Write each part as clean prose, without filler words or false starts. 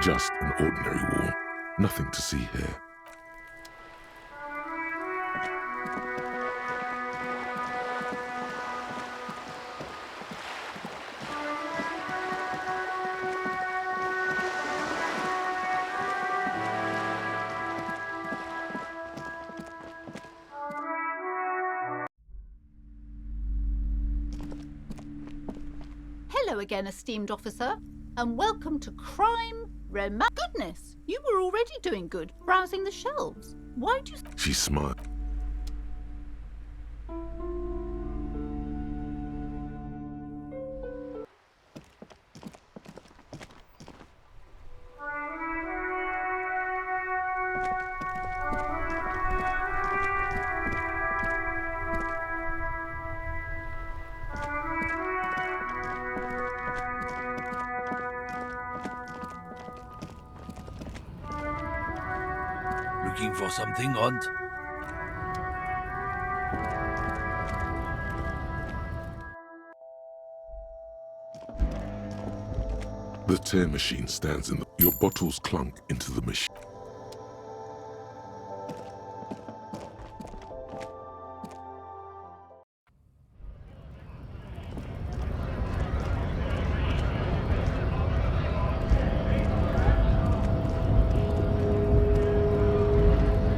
Just an ordinary war. Nothing to see here. Hello again, esteemed officer, and welcome to Crime Goodness, you were already doing good, browsing the shelves. Why do you... She smiled. Looking for something, Aunt? The tear machine stands in the... Your bottles clunk into the machine.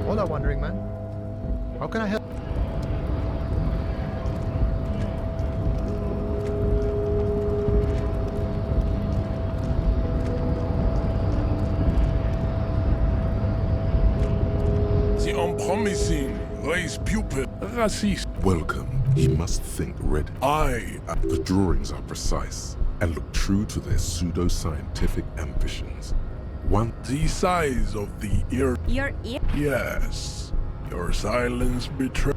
Hola, wandering man. How can I help? The unpromising, raised pupil, racist. Welcome. He must think red. The drawings are precise and look true to their pseudo-scientific ambitions. The size of the ear. Your ear? Yes. Your silence betrays.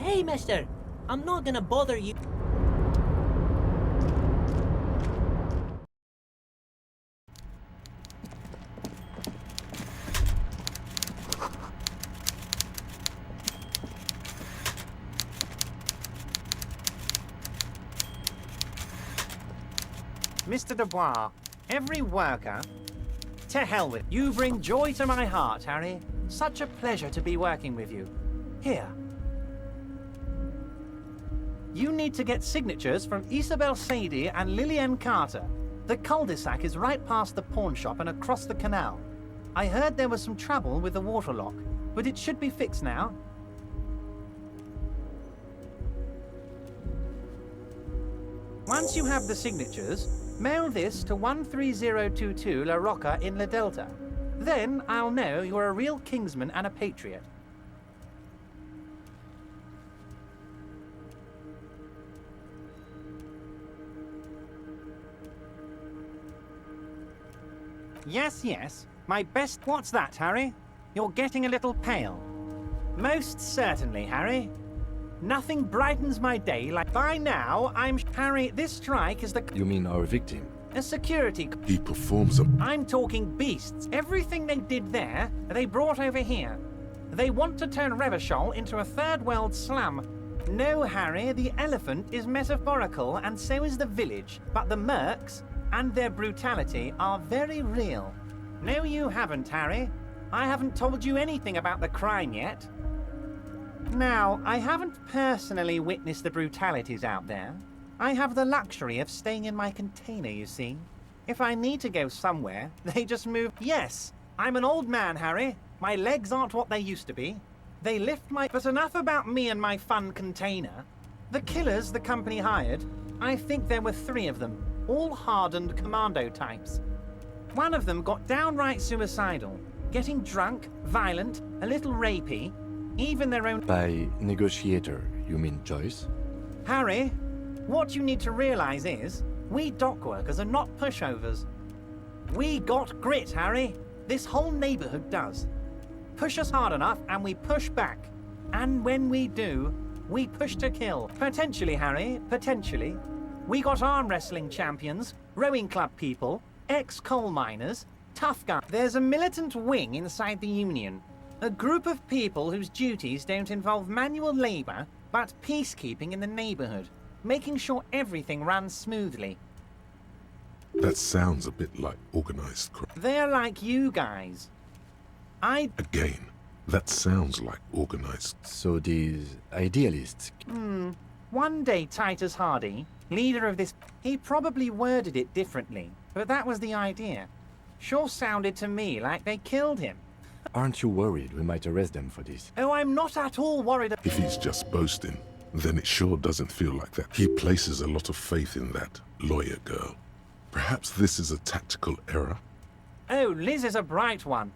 Hey, mister, I'm not gonna bother you. Mr. Dubois, every worker... To hell with you. You bring joy to my heart, Harry. Such a pleasure to be working with you. Here. You need to get signatures from Isabel Sadie and Lillian Carter. The cul-de-sac is right past the pawn shop and across the canal. I heard there was some trouble with the water lock, but it should be fixed now. Once you have the signatures, mail this to 13022 La Rocca in La Delta. Then I'll know you're a real Kingsman and a patriot. Yes, yes. My best... What's that, Harry? You're getting a little pale. Most certainly, Harry. Nothing brightens my day like... By now, I'm... Harry, this strike is the... You mean our victim? A security... He performs a... I'm talking beasts. Everything they did there, they brought over here. They want to turn Revachol into a third world slum. No, Harry, the elephant is metaphorical, and so is the village. But the mercs... and their brutality are very real. No, you haven't, Harry. I haven't told you anything about the crime yet. Now, I haven't personally witnessed the brutalities out there. I have the luxury of staying in my container, you see. If I need to go somewhere, they just move... Yes, I'm an old man, Harry. My legs aren't what they used to be. They lift my... But enough about me and my fun container. The killers the company hired, I think there were 3 of them. All hardened commando types. One of them got downright suicidal. Getting drunk, violent, a little rapey, even their own... By negotiator, you mean Joyce? Harry, what you need to realise is, we dock workers are not pushovers. We got grit, Harry. This whole neighbourhood does. Push us hard enough and we push back. And when we do, we push to kill. Potentially, Harry, potentially. We got arm wrestling champions, rowing club people, ex-coal miners, tough guys. There's a militant wing inside the Union. A group of people whose duties don't involve manual labour, but peacekeeping in the neighbourhood, making sure everything runs smoothly. That sounds a bit like organized crime. They're like you guys. Again, that sounds like organized. So these idealists... One day Titus Hardy, leader of this... He probably worded it differently, but that was the idea. Sure sounded to me like they killed him. Aren't you worried we might arrest them for this? Oh, I'm not at all worried. If he's just boasting, then it sure doesn't feel like that. He places a lot of faith in that lawyer girl. Perhaps this is a tactical error? Oh, Liz is a bright one.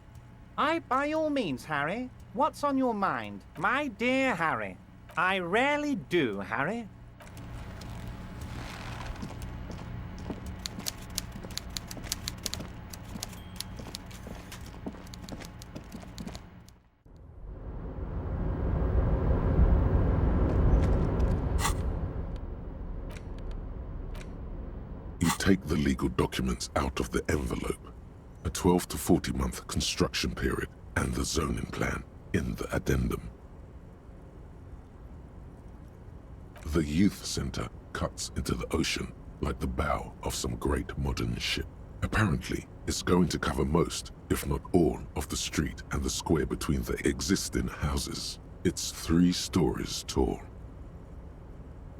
By all means, Harry. What's on your mind? My dear Harry. I rarely do, Harry. You take the legal documents out of the envelope, a 12 to 40 month construction period, and the zoning plan in the addendum. The youth center cuts into the ocean like the bow of some great modern ship. Apparently, it's going to cover most, if not all, of the street and the square between the existing houses. It's 3 stories tall.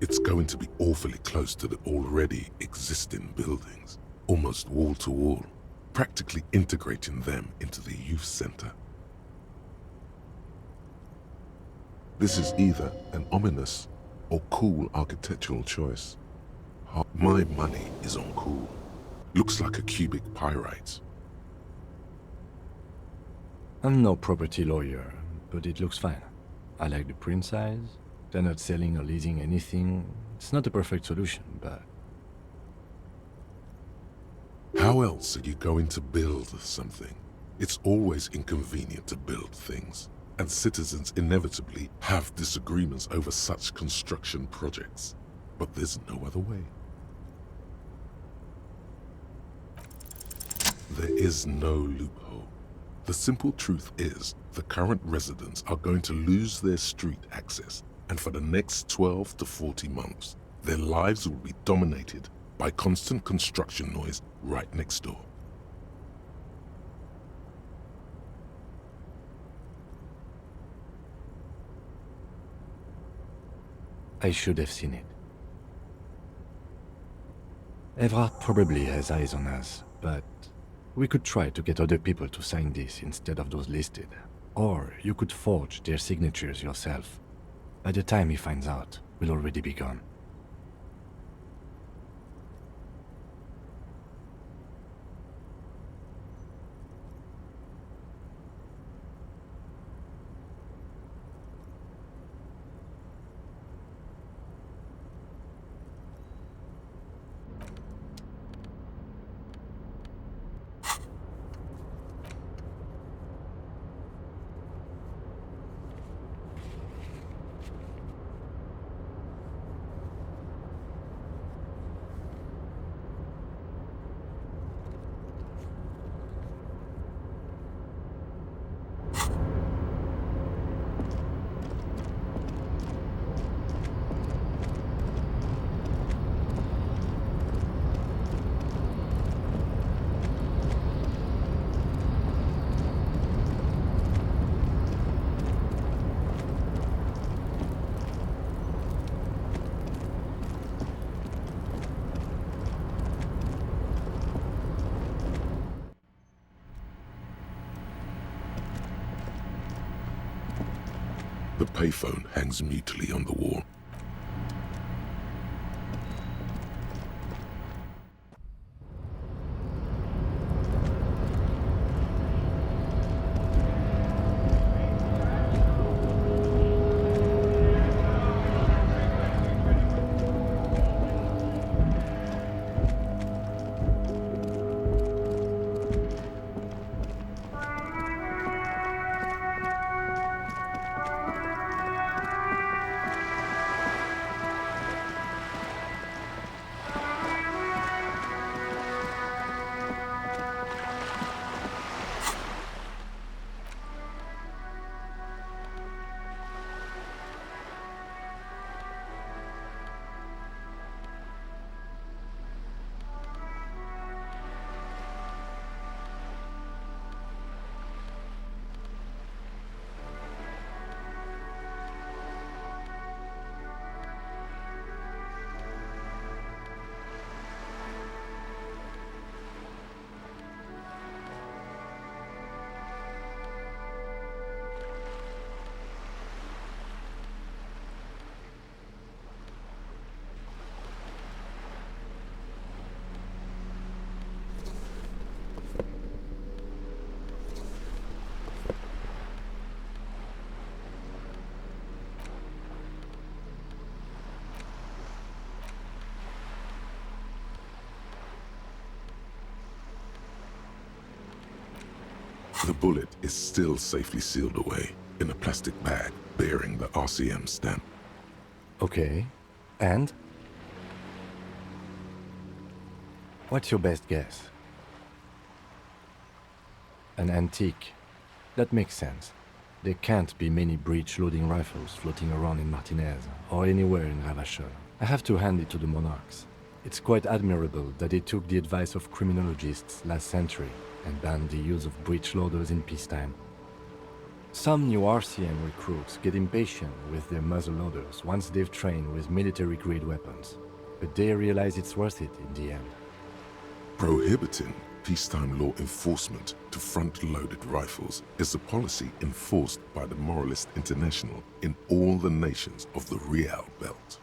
It's going to be awfully close to the already existing buildings, almost wall to wall, practically integrating them into the youth center. This is either an ominous or cool architectural choice. My money is on cool. Looks like a cubic pyrite. I'm no property lawyer, but it looks fine. I like the print size. They're not selling or leasing anything. It's not a perfect solution, but... How else are you going to build something? It's always inconvenient to build things, and citizens inevitably have disagreements over such construction projects. But there's no other way. There is no loophole. The simple truth is, the current residents are going to lose their street access, and for the next 12 to 40 months, their lives will be dominated by constant construction noise right next door. I should have seen it. Evra probably has eyes on us, but we could try to get other people to sign this instead of those listed. Or you could forge their signatures yourself. By the time he finds out, we'll already be gone. The payphone hangs mutely on the wall. The bullet is still safely sealed away in a plastic bag bearing the RCM stamp. Okay. And? What's your best guess? An antique. That makes sense. There can't be many breech-loading rifles floating around in Martinez or anywhere in Ravachol. I have to hand it to the monarchs. It's quite admirable that they took the advice of criminologists last century and banned the use of breech-loaders in peacetime. Some new RCM recruits get impatient with their muzzle-loaders once they've trained with military-grade weapons, but they realize it's worth it in the end. Prohibiting peacetime law enforcement to front-loaded rifles is a policy enforced by the Moralist International in all the nations of the Real Belt.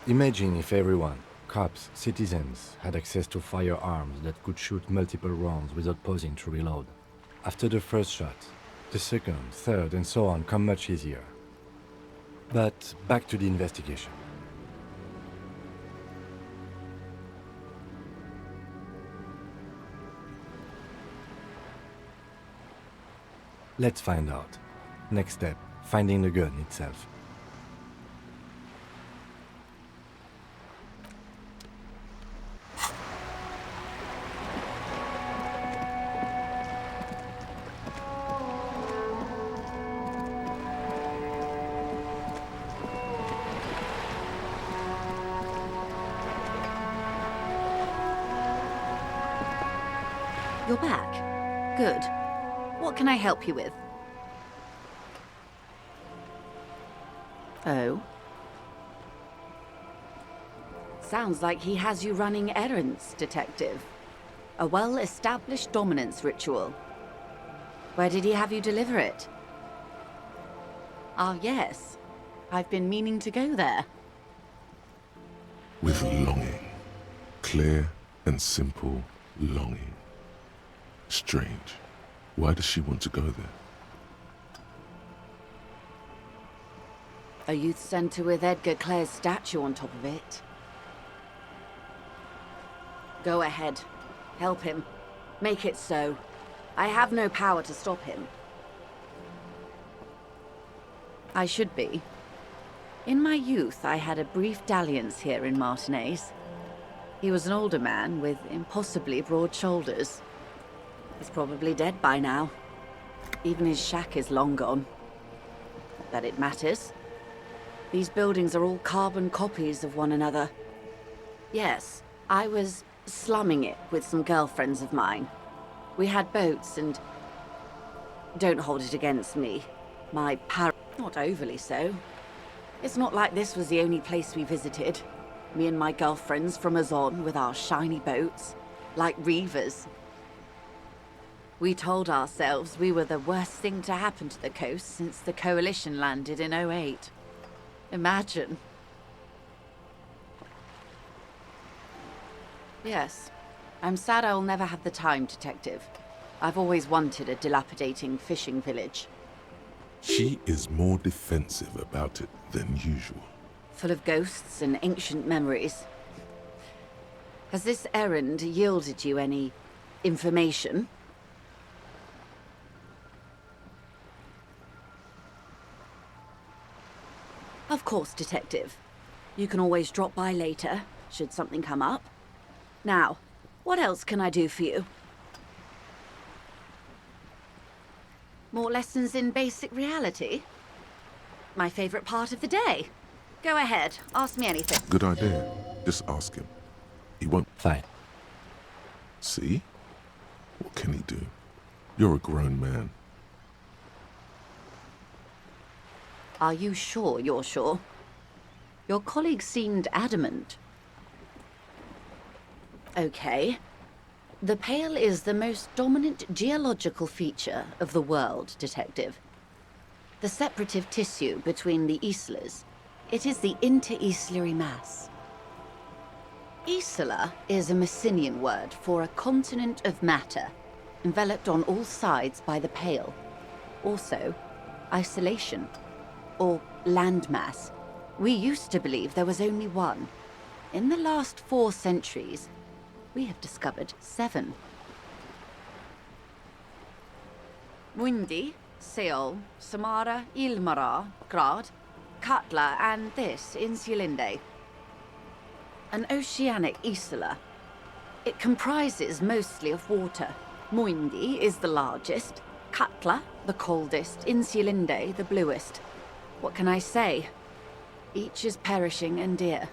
Imagine if everyone, cops, citizens, had access to firearms that could shoot multiple rounds without pausing to reload. After the first shot, the second, third, and so on come much easier. But back to the investigation. Let's find out. Next step, finding the gun itself. You're back. Good. What can I help you with? Oh? Sounds like he has you running errands, Detective. A well-established dominance ritual. Where did he have you deliver it? Ah, yes. I've been meaning to go there. With longing. Clear and simple longing. Strange. Why does she want to go there? A youth centre with Edgar Clare's statue on top of it. Go ahead. Help him. Make it so. I have no power to stop him. I should be. In my youth, I had a brief dalliance here in Martinez. He was an older man with impossibly broad shoulders. He's probably dead by now. Even his shack is long gone. Not that it matters. These buildings are all carbon copies of one another. Yes, I was slumming it with some girlfriends of mine. We had boats and... Don't hold it against me. My not overly so. It's not like this was the only place we visited. Me and my girlfriends from Azon with our shiny boats. Like reavers. We told ourselves we were the worst thing to happen to the coast since the Coalition landed in '08. Imagine. Yes. I'm sad I'll never have the time, Detective. I've always wanted a dilapidating fishing village. She is more defensive about it than usual. Full of ghosts and ancient memories. Has this errand yielded you any information? Of course, Detective. You can always drop by later, should something come up. Now, what else can I do for you? More lessons in basic reality? My favorite part of the day. Go ahead, ask me anything. Good idea. Just ask him. He won't. Fine. See? What can he do? You're a grown man. Are you sure you're sure? Your colleague seemed adamant. Okay. The Pale is the most dominant geological feature of the world, Detective. The separative tissue between the islas. It is the inter-islary mass. Isla is a Messinian word for a continent of matter, enveloped on all sides by the Pale. Also, isolation, or landmass. We used to believe there was only one. In the last 4 centuries, we have discovered 7. Mundi, Seol, Samara, Ilmara, Grad, Katla, and this, Insulinde. An oceanic isla. It comprises mostly of water. Muindi is the largest, Katla the coldest, Insulinde the bluest. What can I say? Each is perishing and dear.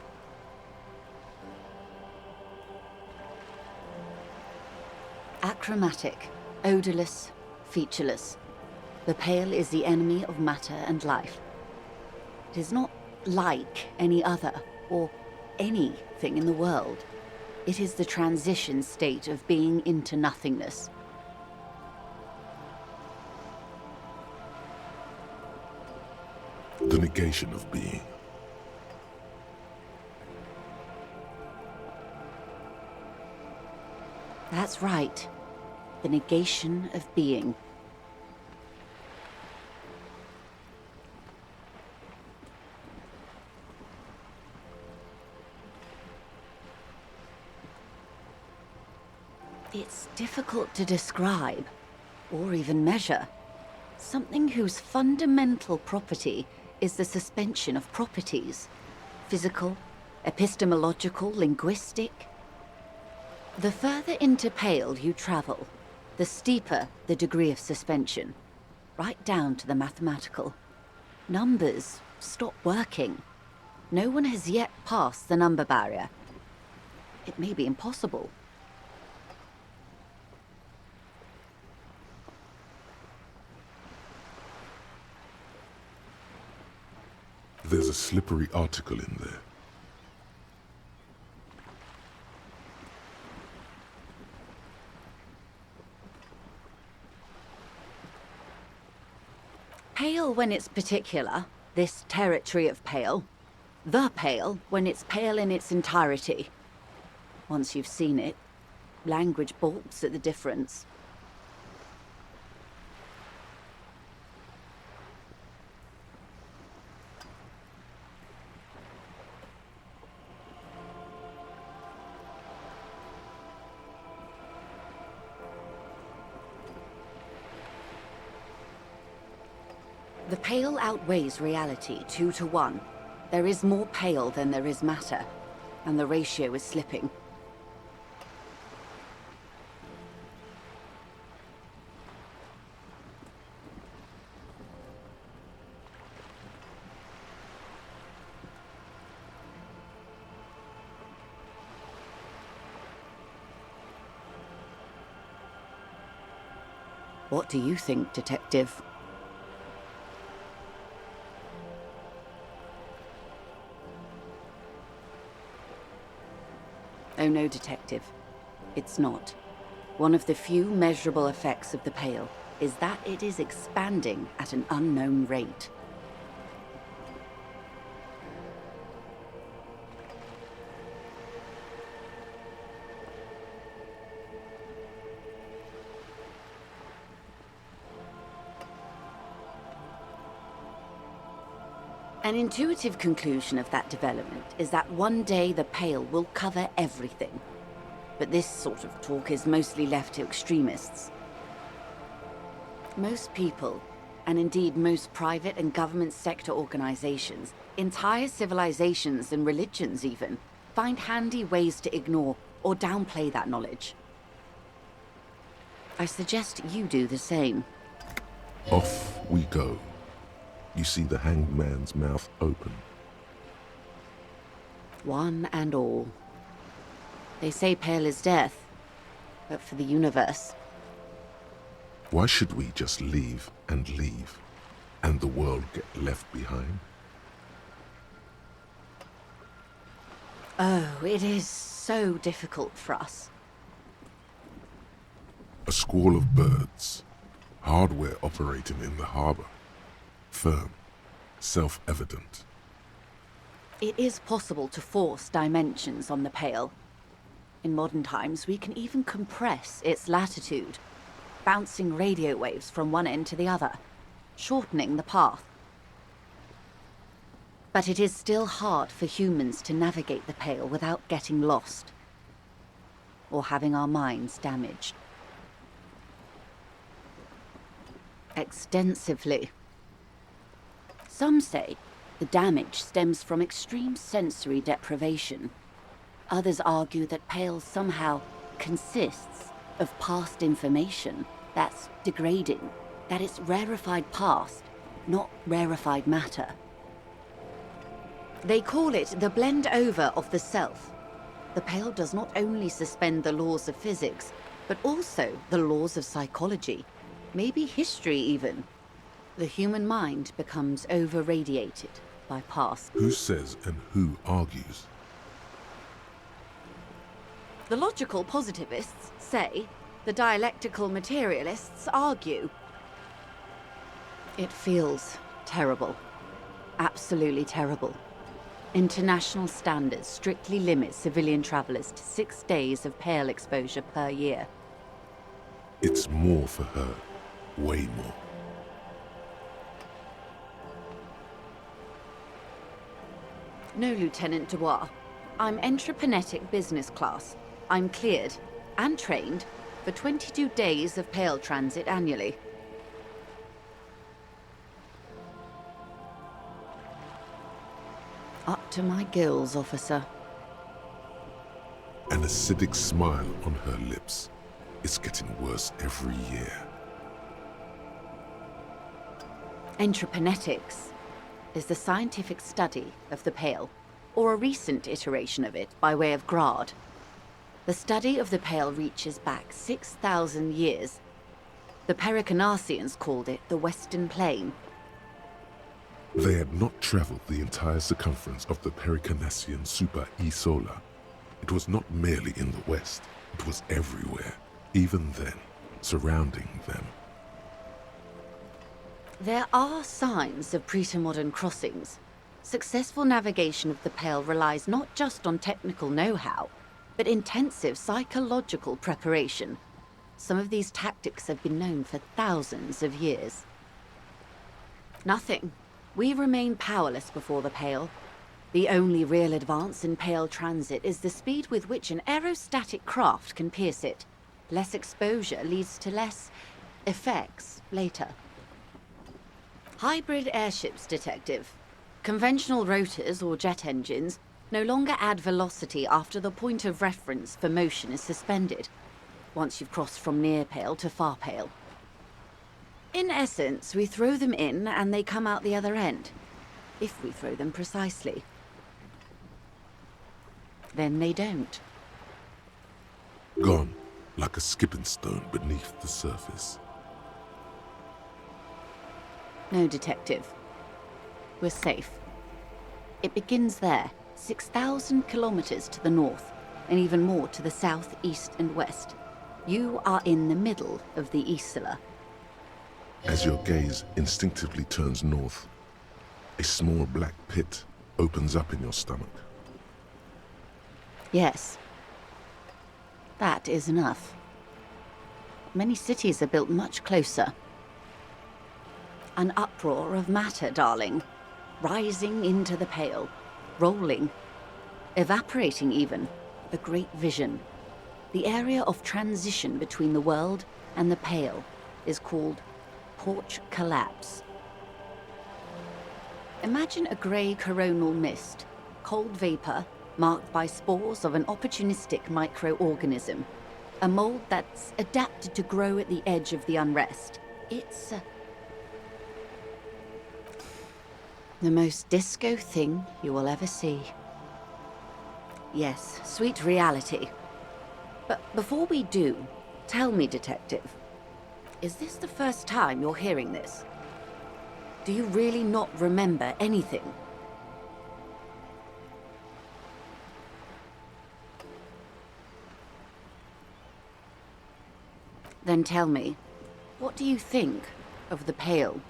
Achromatic, odorless, featureless. The pale is the enemy of matter and life. It is not like any other, or anything in the world. It is the transition state of being into nothingness. The negation of being. That's right. The negation of being. It's difficult to describe, or even measure. Something whose fundamental property is the suspension of properties. Physical, epistemological, linguistic. The further into Pale you travel, the steeper the degree of suspension, right down to the mathematical. Numbers stop working. No one has yet passed the number barrier. It may be impossible. There's a slippery article in there. Pale when it's particular, this territory of Pale. The Pale when it's pale in its entirety. Once you've seen it, language balks at the difference. The Pale outweighs reality 2 to 1. There is more Pale than there is matter, and the ratio is slipping. What do you think, Detective? Oh no, Detective. It's not. One of the few measurable effects of the Pale is that it is expanding at an unknown rate. An intuitive conclusion of that development is that one day the Pale will cover everything. But this sort of talk is mostly left to extremists. Most people, and indeed most private and government sector organizations, entire civilizations and religions even, find handy ways to ignore or downplay that knowledge. I suggest you do the same. Off we go. You see the hanged man's mouth open. One and all. They say Pale is death, but for the universe. Why should we just leave, and the world get left behind? Oh, it is so difficult for us. A squall of birds. Hardware operating in the harbor. Firm. Self-evident. It is possible to force dimensions on the Pale. In modern times, we can even compress its latitude, bouncing radio waves from one end to the other, shortening the path. But it is still hard for humans to navigate the Pale without getting lost, or having our minds damaged. Extensively. Some say the damage stems from extreme sensory deprivation. Others argue that Pale somehow consists of past information that's degrading, that it's rarefied past, not rarefied matter. They call it the blend over of the self. The Pale does not only suspend the laws of physics, but also the laws of psychology, maybe history even. The human mind becomes over-radiated by past. Who says and who argues? The logical positivists say, the dialectical materialists argue. It feels terrible. Absolutely terrible. International standards strictly limit civilian travelers to 6 days of Pale exposure per year. It's more for her. Way more. No, Lieutenant Dubois. I'm entreprenetic business class. I'm cleared and trained for 22 days of Pale transit annually. Up to my gills, officer. An acidic smile on her lips. It's getting worse every year. Entreprenetics is the scientific study of the Pale, or a recent iteration of it by way of grad. The study of the Pale reaches back 6,000 years. The Pericarnassians called it the Western Plain. They had not traveled the entire circumference of the Pericarnassian Super E Solar. It was not merely in the west, it was everywhere, even then, surrounding them. There are signs of pre-modern crossings. Successful navigation of the Pale relies not just on technical know-how, but intensive psychological preparation. Some of these tactics have been known for thousands of years. Nothing. We remain powerless before the Pale. The only real advance in Pale transit is the speed with which an aerostatic craft can pierce it. Less exposure leads to less effects later. Hybrid airships, Detective. Conventional rotors or jet engines no longer add velocity after the point of reference for motion is suspended, once you've crossed from near Pale to far Pale. In essence, we throw them in and they come out the other end, if we throw them precisely. Then they don't. Gone, like a skipping stone beneath the surface. No, Detective. We're safe. It begins there, 6,000 kilometers to the north, and even more to the south, east, and west. You are in the middle of the Isla. As your gaze instinctively turns north, a small black pit opens up in your stomach. Yes. That is enough. Many cities are built much closer. An uproar of matter, darling. Rising into the Pale. Rolling. Evaporating even. A great vision. The area of transition between the world and the Pale is called porch collapse. Imagine a grey coronal mist, cold vapor marked by spores of an opportunistic microorganism, a mold that's adapted to grow at the edge of the unrest. It's the most disco thing you will ever see. Yes, sweet reality. But before we do, tell me, Detective, is this the first time you're hearing this? Do you really not remember anything? Then tell me, what do you think of the Pale?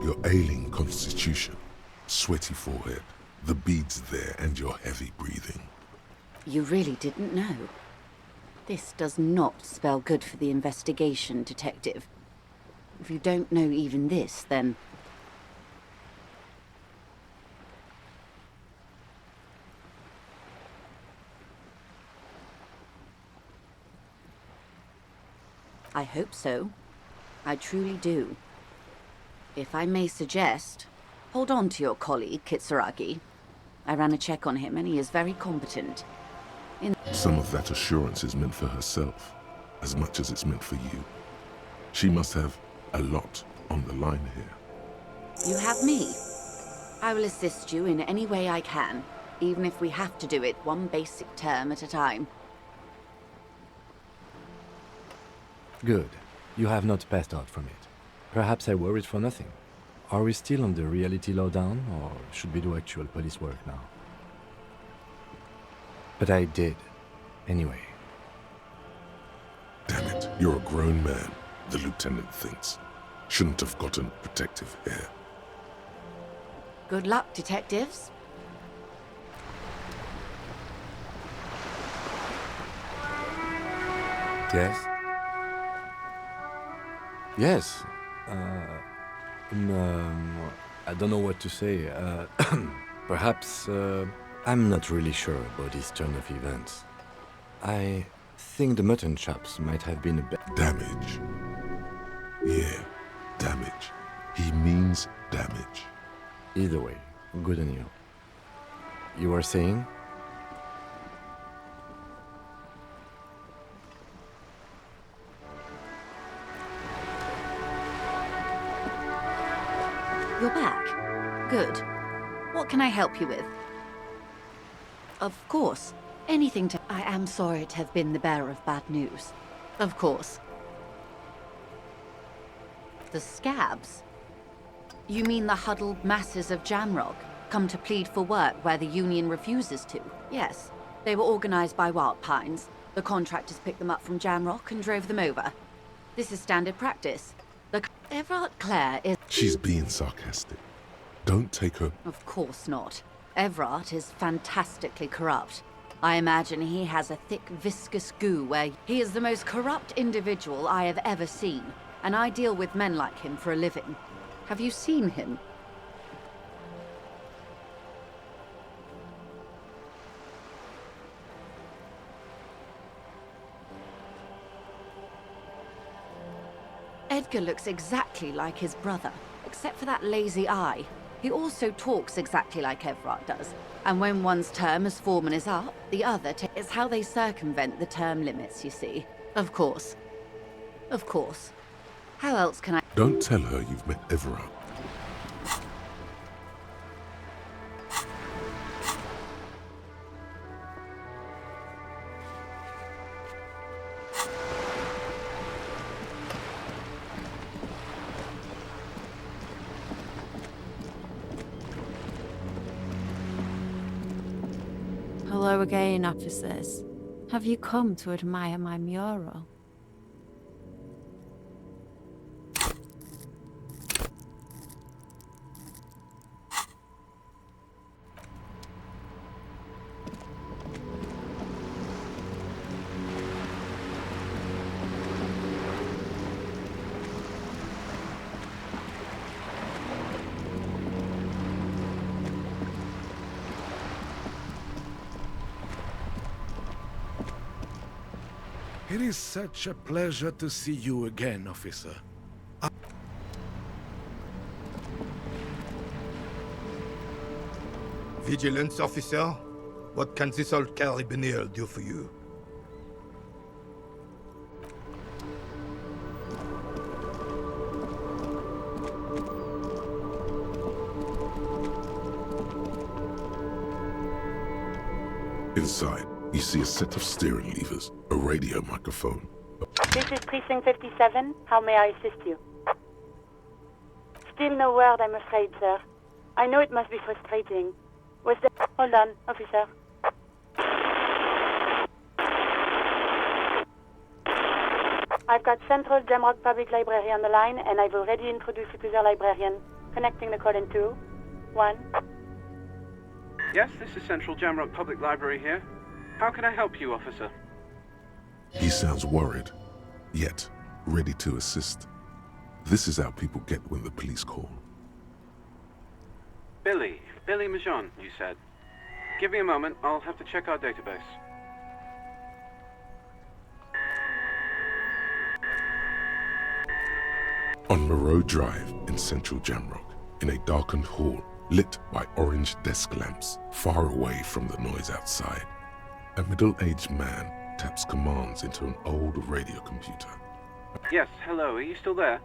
Your ailing constitution, sweaty forehead, the beads there, and your heavy breathing. You really didn't know. This does not spell good for the investigation, Detective. If you don't know even this, then... I hope so. I truly do. If I may suggest, hold on to your colleague, Kitsuragi. I ran a check on him and he is very competent. Some of that assurance is meant for herself, as much as it's meant for you. She must have a lot on the line here. You have me. I will assist you in any way I can, even if we have to do it one basic term at a time. Good. You have not passed out from it. Perhaps I worried for nothing. Are we still on the reality lowdown, or should we do actual police work now? But I did. Anyway. Damn it, you're a grown man, the lieutenant thinks. Shouldn't have gotten protective hair. Good luck, detectives. Yes? Yes. I don't know what to say. Perhaps, I'm not really sure about this turn of events. I think the mutton chops might have been a bit... Damage. Yeah, damage. He means damage. Either way, good on you. You were saying? You're back. Good. What can I help you with? Of course. Anything to... I am sorry to have been the bearer of bad news. Of course. The scabs? You mean the huddled masses of Jamrock, come to plead for work where the union refuses to? Yes. They were organized by Wild Pines. The contractors picked them up from Jamrock and drove them over. This is standard practice. The Evrat Clare is... She's being sarcastic. Don't take her... Of course not. Evrat is fantastically corrupt. I imagine he has a thick, viscous goo where he is the most corrupt individual I have ever seen, and I deal with men like him for a living. Have you seen him? Edgar looks exactly like his brother, except for that lazy eye. He also talks exactly like Evrat does. And when one's term as foreman is up, the other is how they circumvent the term limits, you see. Of course. Of course. How else can I... Don't tell her you've met Evrar. Hello again, officers. Have you come to admire my mural? It is such a pleasure to see you again, officer. Vigilance officer, what can this old carabiner do for you? Inside, you see a set of steering levers, a radio microphone. This is Precinct 57. How may I assist you? Still no word, I'm afraid, sir. I know it must be frustrating. Was there... Hold on, officer. I've got Central Jamrock Public Library on the line, and I've already introduced you to their librarian. Connecting the call in 2, 1. Yes, this is Central Jamrock Public Library here. How can I help you, officer? He sounds worried, yet ready to assist. This is how people get when the police call. Billy Majon, you said. Give me a moment, I'll have to check our database. On Moreau Drive in central Jamrock, in a darkened hall lit by orange desk lamps far away from the noise outside, a middle-aged man taps commands into an old radio computer. Yes, hello, are you still there?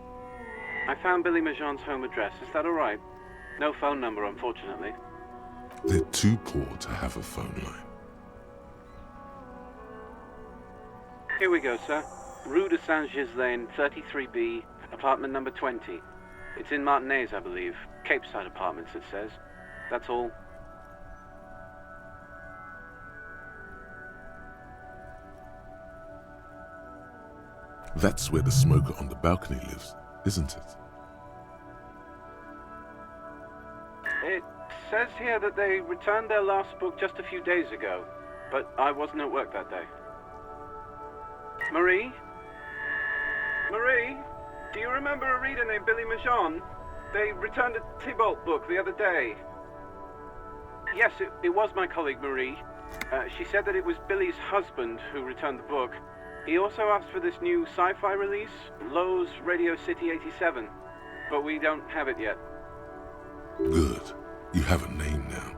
I found Billy Majon's home address, is that alright? No phone number, unfortunately. They're too poor to have a phone line. Here we go, sir. Rue de Saint-Ghislain, 33B, apartment number 20. It's in Martinez, I believe. Capeside Apartments, it says. That's all. That's where the smoker on the balcony lives, isn't it? It says here that they returned their last book just a few days ago, but I wasn't at work that day. Marie? Marie? Do you remember a reader named Billy Majon? They returned a Tybalt book the other day. Yes, it was my colleague Marie. She said that it was Billy's husband who returned the book. He also asked for this new sci-fi release, Lowe's Radio City 87, but we don't have it yet. Good. You have a name now.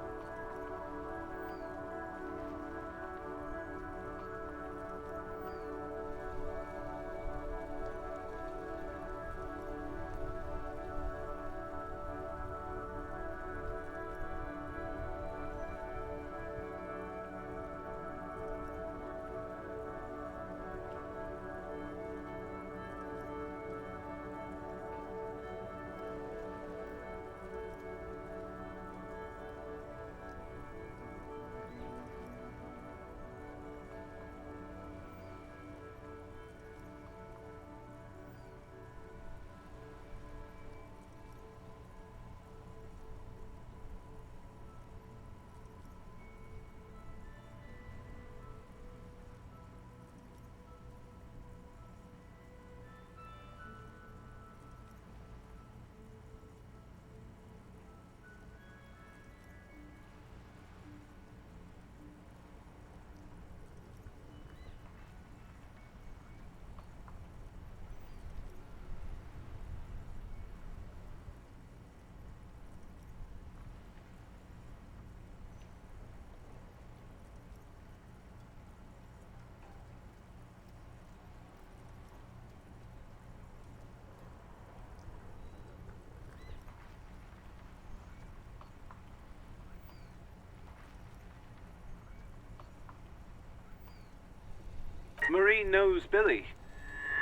Marie knows Billy.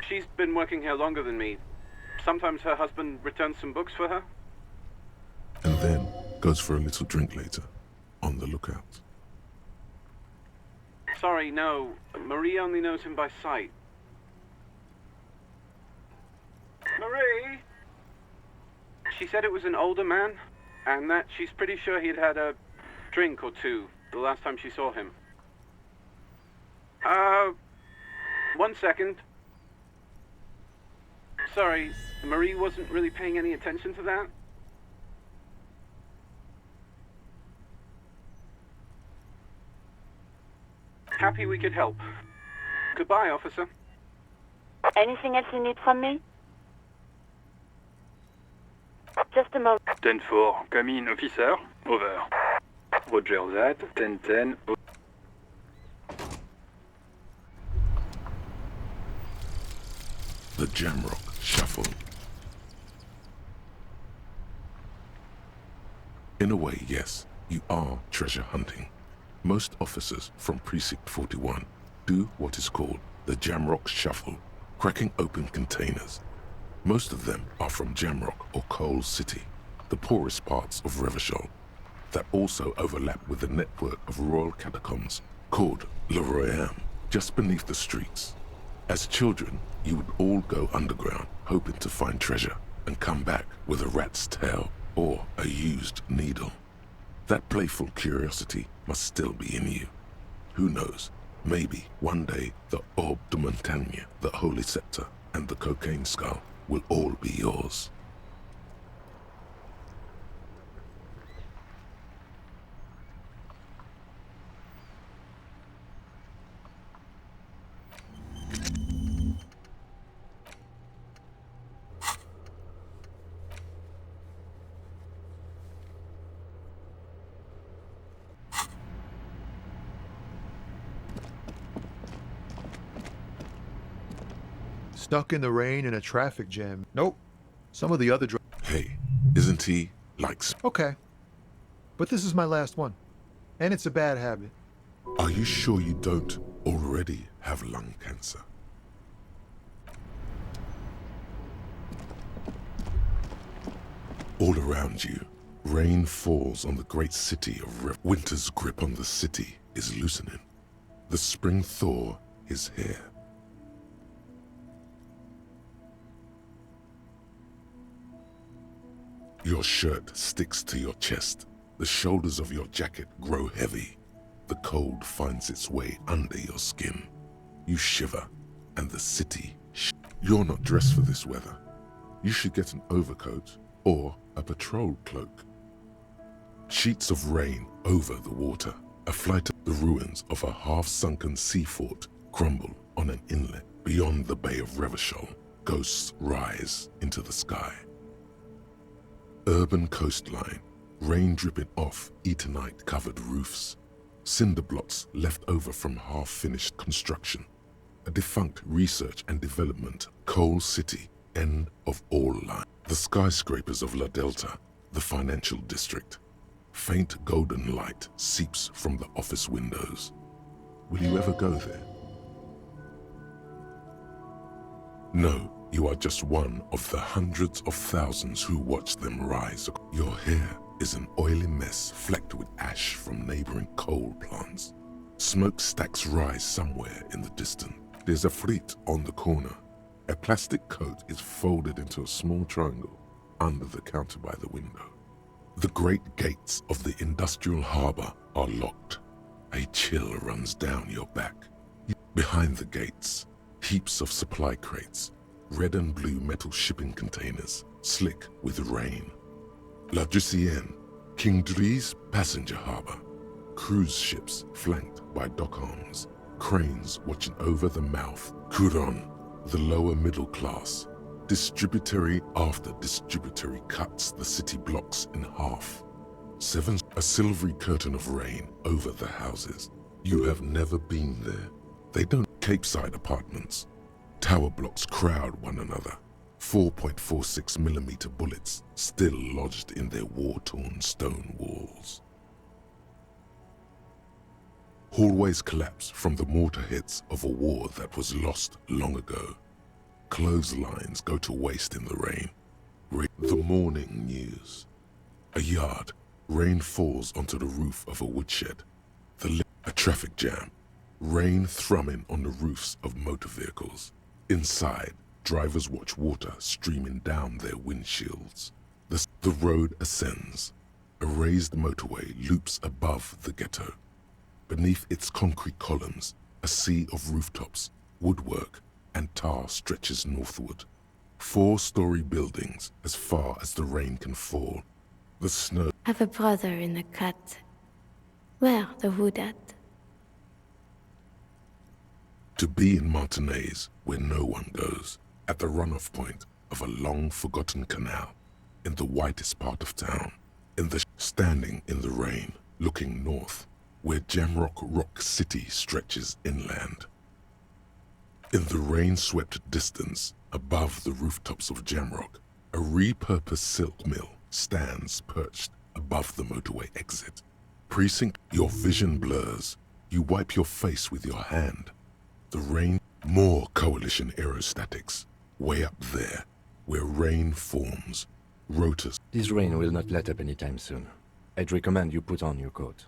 She's been working here longer than me. Sometimes her husband returns some books for her. And then goes for a little drink later, on the lookout. Sorry, no. Marie only knows him by sight. Marie! She said it was an older man, and that she's pretty sure he'd had a drink or two the last time she saw him. 1 second. Sorry, Marie wasn't really paying any attention to that. Happy we could help. Goodbye, officer. Anything else you need from me? Just a moment. 10-4, come in, officer. Over. Roger that, 10-10. The Jamrock Shuffle. In a way, yes, you are treasure hunting. Most officers from Precinct 41 do what is called the Jamrock Shuffle, cracking open containers. Most of them are from Jamrock or Coal City, the poorest parts of Revachol, that also overlap with the network of royal catacombs called Le Royaume, just beneath the streets. As children, you would all go underground, hoping to find treasure, and come back with a rat's tail or a used needle. That playful curiosity must still be in you. Who knows, maybe one day the Orbe de Montagne, the Holy Scepter, and the Cocaine Skull will all be yours. Stuck in the rain in a traffic jam. Nope. Some of the other Hey, isn't he like... Okay. But this is my last one. And it's a bad habit. Are you sure you don't already have lung cancer? All around you, rain falls on the great city of winter's grip on the city is loosening. The spring thaw is here. Your shirt sticks to your chest. The shoulders of your jacket grow heavy. The cold finds its way under your skin. You shiver, and the city... You're not dressed for this weather. You should get an overcoat or a patrol cloak. Sheets of rain over the water. A flight of the ruins of a half-sunken sea fort crumble on an inlet beyond the Bay of Revachol. Ghosts rise into the sky. Urban coastline, rain dripping off Eternite-covered roofs, cinder blocks left over from half-finished construction, a defunct research and development, coal city, end of all line, the skyscrapers of La Delta, the financial district. Faint golden light seeps from the office windows. Will you ever go there? No. You are just one of the hundreds of thousands who watch them rise. Your hair is an oily mess flecked with ash from neighboring coal plants. Smokestacks rise somewhere in the distance. There's a fleet on the corner. A plastic coat is folded into a small triangle under the counter by the window. The great gates of the industrial harbor are locked. A chill runs down your back. Behind the gates, heaps of supply crates, red and blue metal shipping containers, slick with rain. La Drusienne, King Dries passenger harbor. Cruise ships flanked by dock arms. Cranes watching over the mouth. Couronne, the lower middle class. Distributary after distributary cuts the city blocks in half. A silvery curtain of rain over the houses. You have never been there. They don't. Capeside apartments. Tower blocks crowd one another. 4.46mm bullets still lodged in their war-torn stone walls. Hallways collapse from the mortar hits of a war that was lost long ago. Clotheslines go to waste in the rain. The morning news. A yard. Rain falls onto the roof of a woodshed. A traffic jam. Rain thrumming on the roofs of motor vehicles. Inside, drivers watch water streaming down their windshields. The road ascends. A raised motorway loops above the ghetto. Beneath its concrete columns, a sea of rooftops, woodwork, and tar stretches northward. 4-story buildings as far as the rain can fall. The snow... I have a brother in the cut. Where the wood at? To be in Martinaise, where no one goes, at the runoff point of a long-forgotten canal, in the whitest part of town, standing in the rain, looking north, where Jamrock Rock City stretches inland. In the rain-swept distance, above the rooftops of Jamrock, a repurposed silk mill stands perched above the motorway exit. Precinct, your vision blurs. You wipe your face with your hand. The rain, more coalition aerostatics, way up there, where rain forms, rotors. This rain will not let up anytime soon. I'd recommend you put on your coat.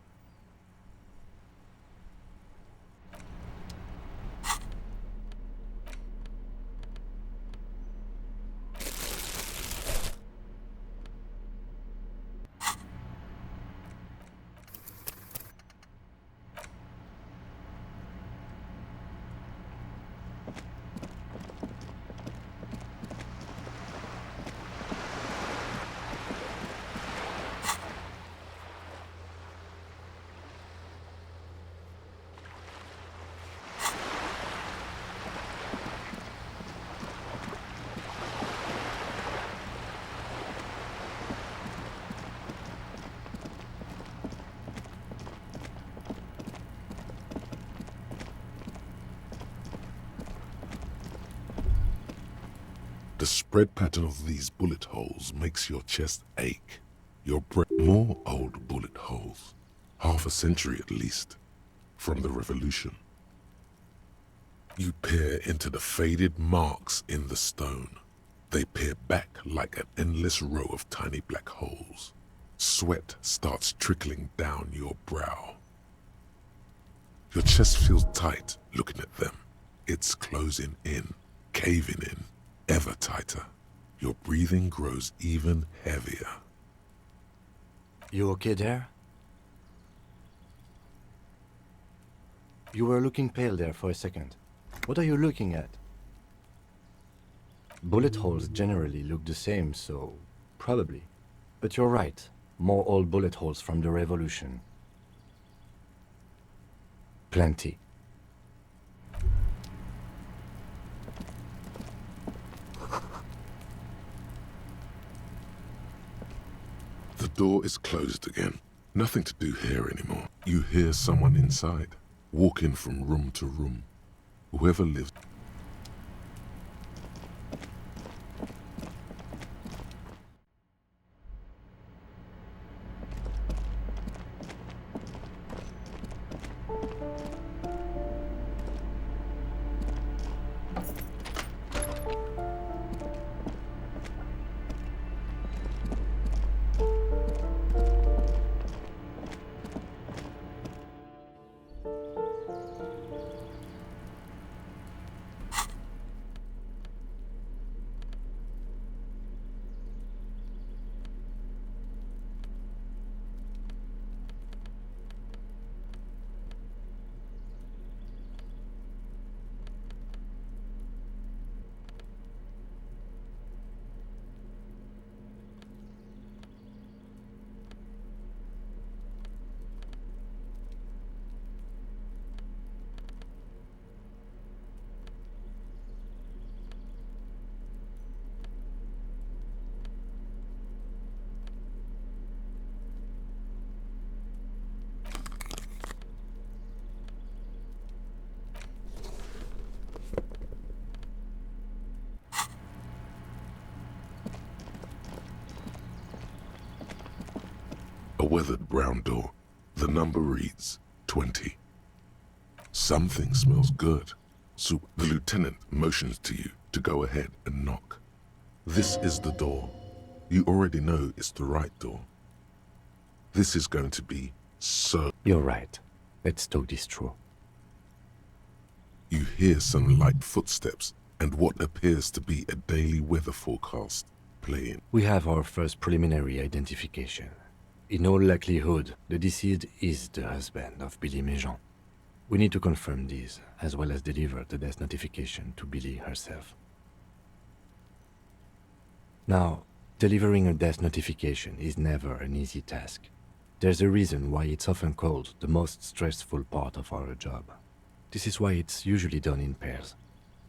The spread pattern of these bullet holes makes your chest ache. More old bullet holes, half a century at least, from the revolution. You peer into the faded marks in the stone. They peer back like an endless row of tiny black holes. Sweat starts trickling down your brow. Your chest feels tight looking at them. It's closing in, caving in, ever tighter. Your breathing grows even heavier. You okay there? You were looking pale there for a second. What are you looking at? Bullet holes generally look the same, so probably. But you're right. More old bullet holes from the revolution. Plenty. The door is closed again. Nothing to do here anymore. You hear someone inside, walking from room to room. Whoever lives. A weathered brown door. The number reads 20. Something smells good. So the lieutenant motions to you to go ahead and knock. This is the door. You already know it's the right door. This is going to be so... You're right. Let's talk this through. You hear some light footsteps and what appears to be a daily weather forecast playing. We have our first preliminary identification. In all likelihood, the deceased is the husband of Billy Méjean. We need to confirm this, as well as deliver the death notification to Billy herself. Now, delivering a death notification is never an easy task. There's a reason why it's often called the most stressful part of our job. This is why it's usually done in pairs.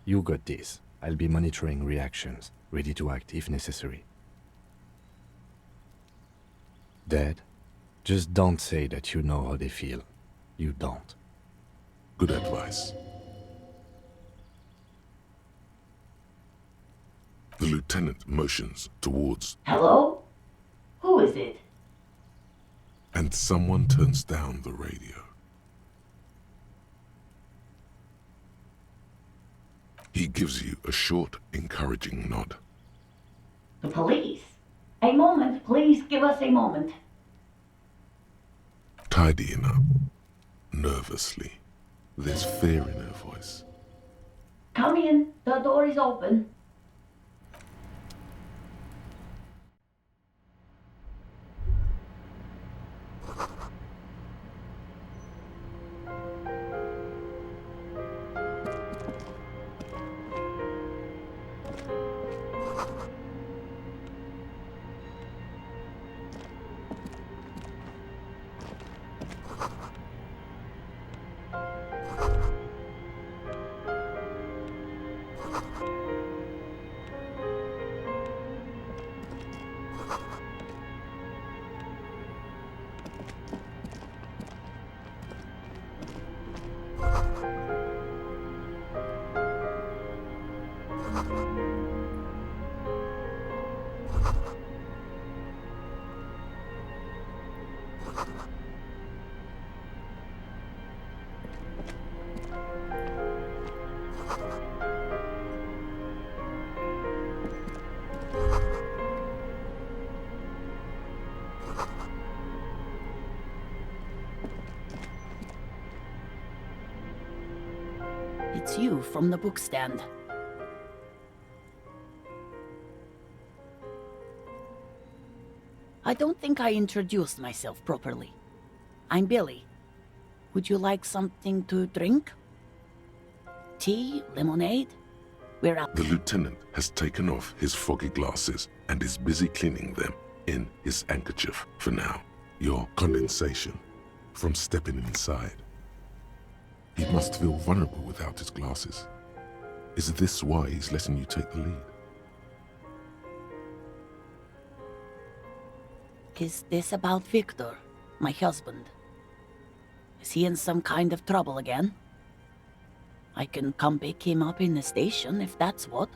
You got this. I'll be monitoring reactions, ready to act if necessary. Dead? Just don't say that you know how they feel. You don't. Good advice. The lieutenant motions towards... Hello? Who is it? And someone turns down the radio. He gives you a short, encouraging nod. The police. A moment, please give us a moment. Tidying up, nervously. There's fear in her voice. Come in, the door is open. it's you from the bookstand. I don't think I introduced myself properly. I'm Billy. Would you like something to drink? Tea? Lemonade? We're out. The lieutenant has taken off his foggy glasses and is busy cleaning them in his handkerchief for now. Your condensation from stepping inside. He must feel vulnerable without his glasses. Is this why he's letting you take the lead? Is this about Victor, my husband? Is he in some kind of trouble again? I can come pick him up in the station if that's what.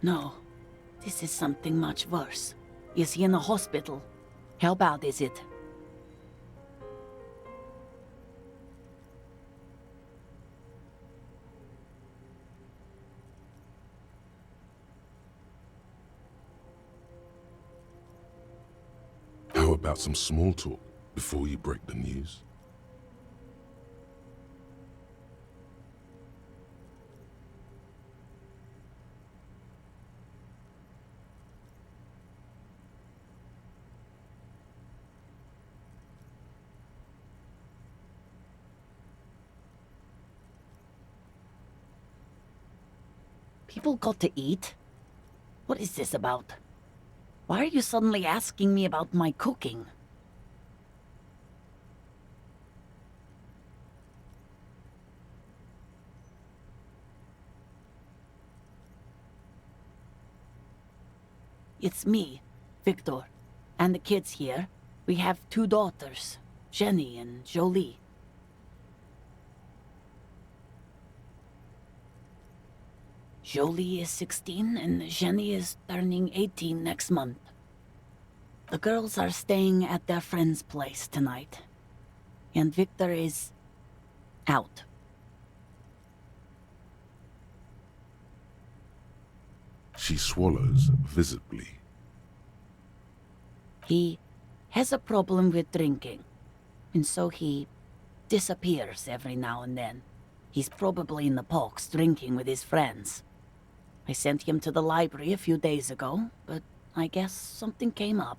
No, this is something much worse. Is he in a hospital? How bad is it? How about some small talk before you break the news? People got to eat? What is this about? Why are you suddenly asking me about my cooking? It's me, Victor, and the kids here. We have 2 daughters, Jenny and Jolie. Jolie is 16 and Jenny is turning 18 next month. The girls are staying at their friend's place tonight. And Victor is out. She swallows visibly. He has a problem with drinking, and so he disappears every now and then. He's probably in the parks drinking with his friends. I sent him to the library a few days ago, but I guess something came up.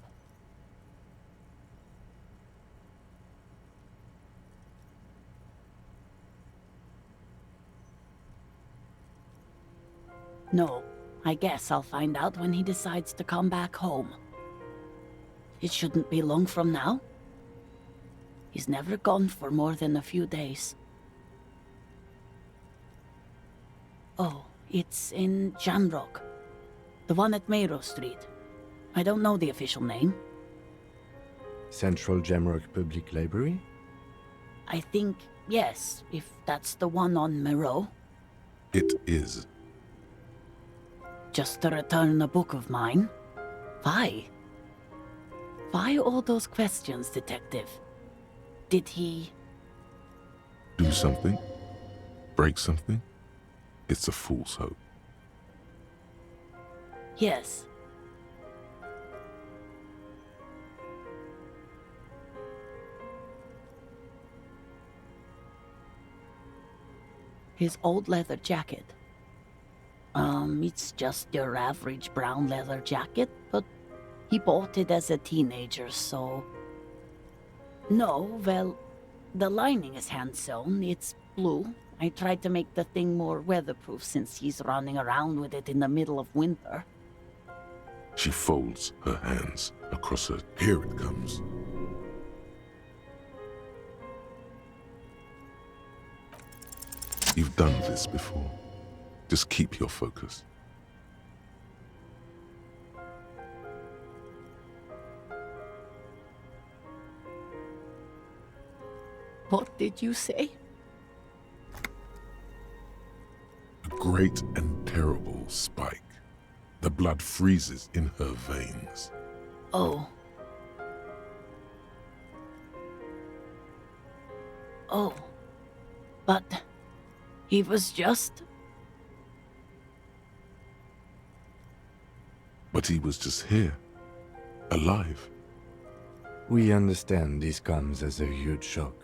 No, I guess I'll find out when he decides to come back home. It shouldn't be long from now. He's never gone for more than a few days. Oh, it's in Jamrock. The one at Mayro Street. I don't know the official name. Central Jamrock Public Library? I think, yes, if that's the one on Mayro. It is. Just to return a book of mine? Why? Why all those questions, Detective? Did he... Do something? Break something? It's a fool's hope. Yes. His old leather jacket. It's just your average brown leather jacket, but he bought it as a teenager, so... No, well, the lining is hand-sewn. It's blue. I tried to make the thing more weatherproof since he's running around with it in the middle of winter. She folds her hands across her. Here it comes. You've done this before. Just keep your focus. What did you say? A great and terrible spike. The blood freezes in her veins. Oh. Oh. But he was just... But he was just here, alive. We understand this comes as a huge shock.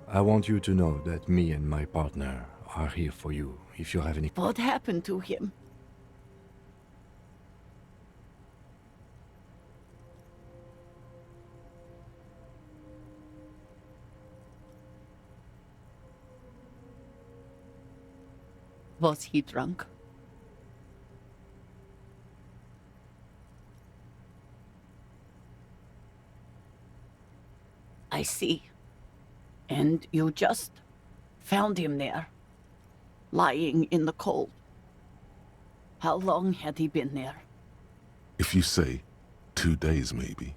I want you to know that me and my partner are here for you if you have any... What happened to him? Was he drunk? I see. And you just found him there, lying in the cold. How long had he been there? If you say 2 days maybe,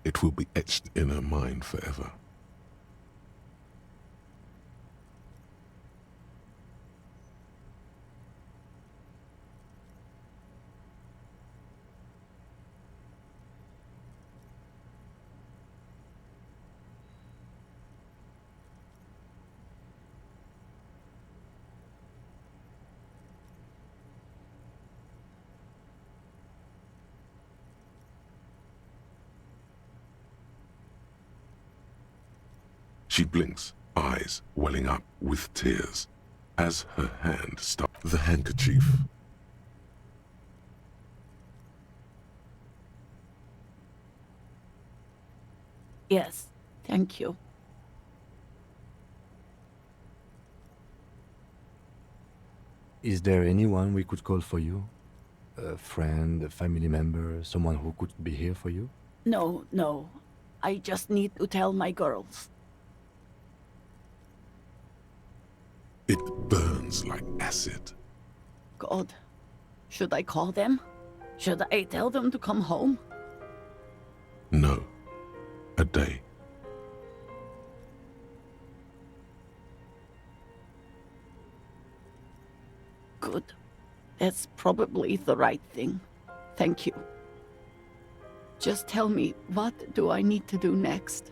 it will be etched in her mind forever. She blinks, eyes welling up with tears, as her hand stops the handkerchief. Yes, thank you. Is there anyone we could call for you? A friend, a family member, someone who could be here for you? No, no. I just need to tell my girls. It burns like acid. God, should I call them? Should I tell them to come home? No. A day. Good. That's probably the right thing. Thank you. Just tell me, what do I need to do next?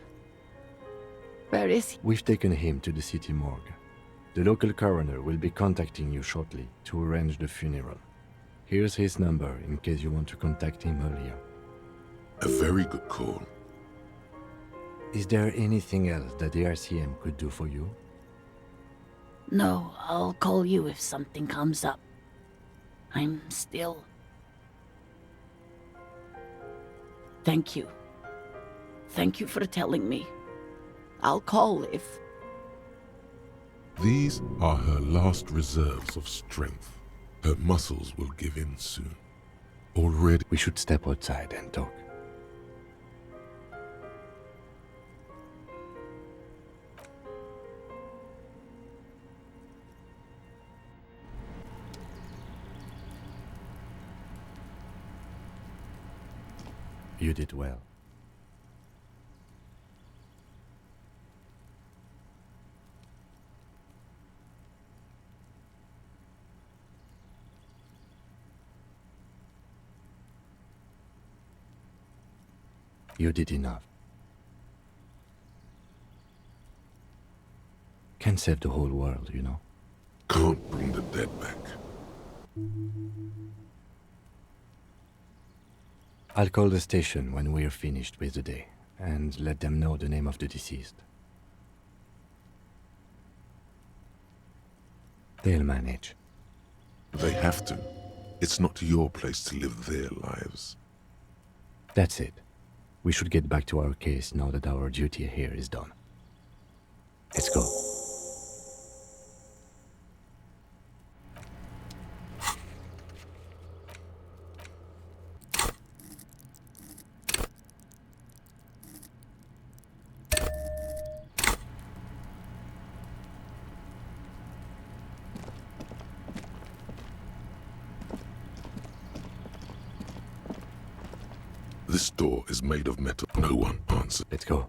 Where is he? We've taken him to the city morgue. The local coroner will be contacting you shortly to arrange the funeral. Here's his number in case you want to contact him earlier. A very good call. Is there anything else that the RCM could do for you? No, I'll call you if something comes up. I'm still... Thank you. Thank you for telling me. I'll call if... These are her last reserves of strength. Her muscles will give in soon. Already... We should step outside and talk. You did well. You did enough. Can save the whole world, you know. Can't bring the dead back. I'll call the station when we're finished with the day, and let them know the name of the deceased. They'll manage. They have to. It's not your place to live their lives. That's it. We should get back to our case now that our duty here is done. Let's go. This door is made of metal. No one answered. Let's go.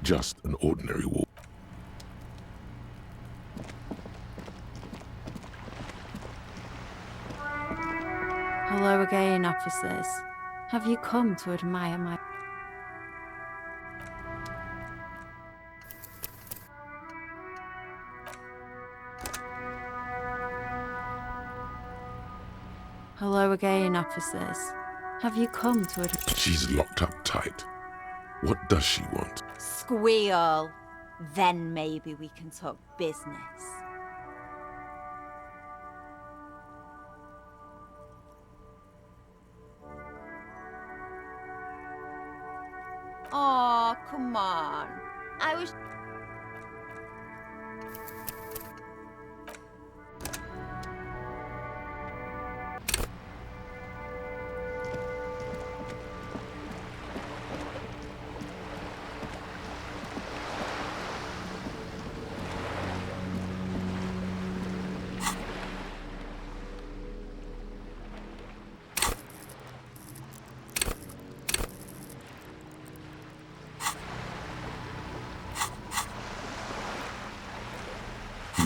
just an ordinary wall. Hello again, officers. Have you come to admire my... Hello again, officers. Have you come to admire... She's locked up tight. What does she want? Squeal. Then maybe we can talk business. Oh, come on. I was...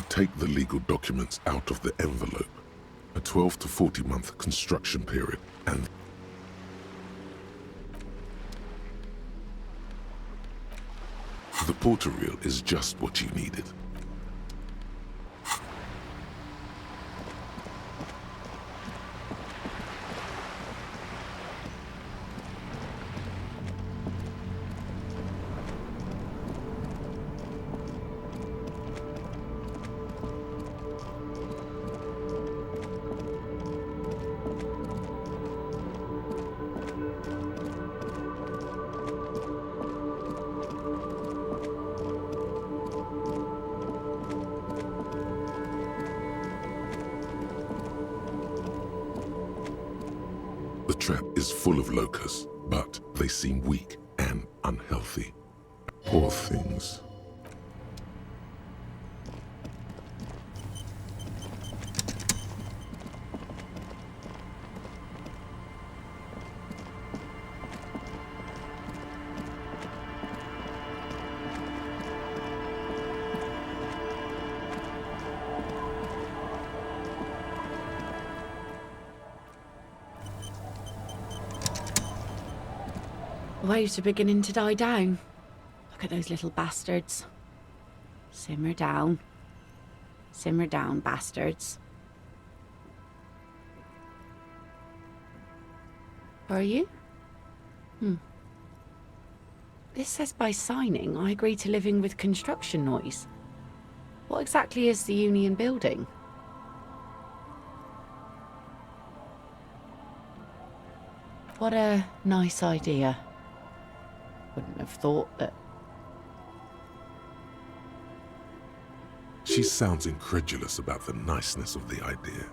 Take the legal documents out of the envelope. A 12 to 40 month construction period, and the porter reel is just what you needed. The trap is full of locusts, but they seem weak and unhealthy. Poor things. Waves are beginning to die down. Look at those little bastards. Simmer down. Simmer down, bastards. Are you? This says by signing, I agree to living with construction noise. What exactly is the union building? What a nice idea. Wouldn't have thought that. She sounds incredulous about the niceness of the idea.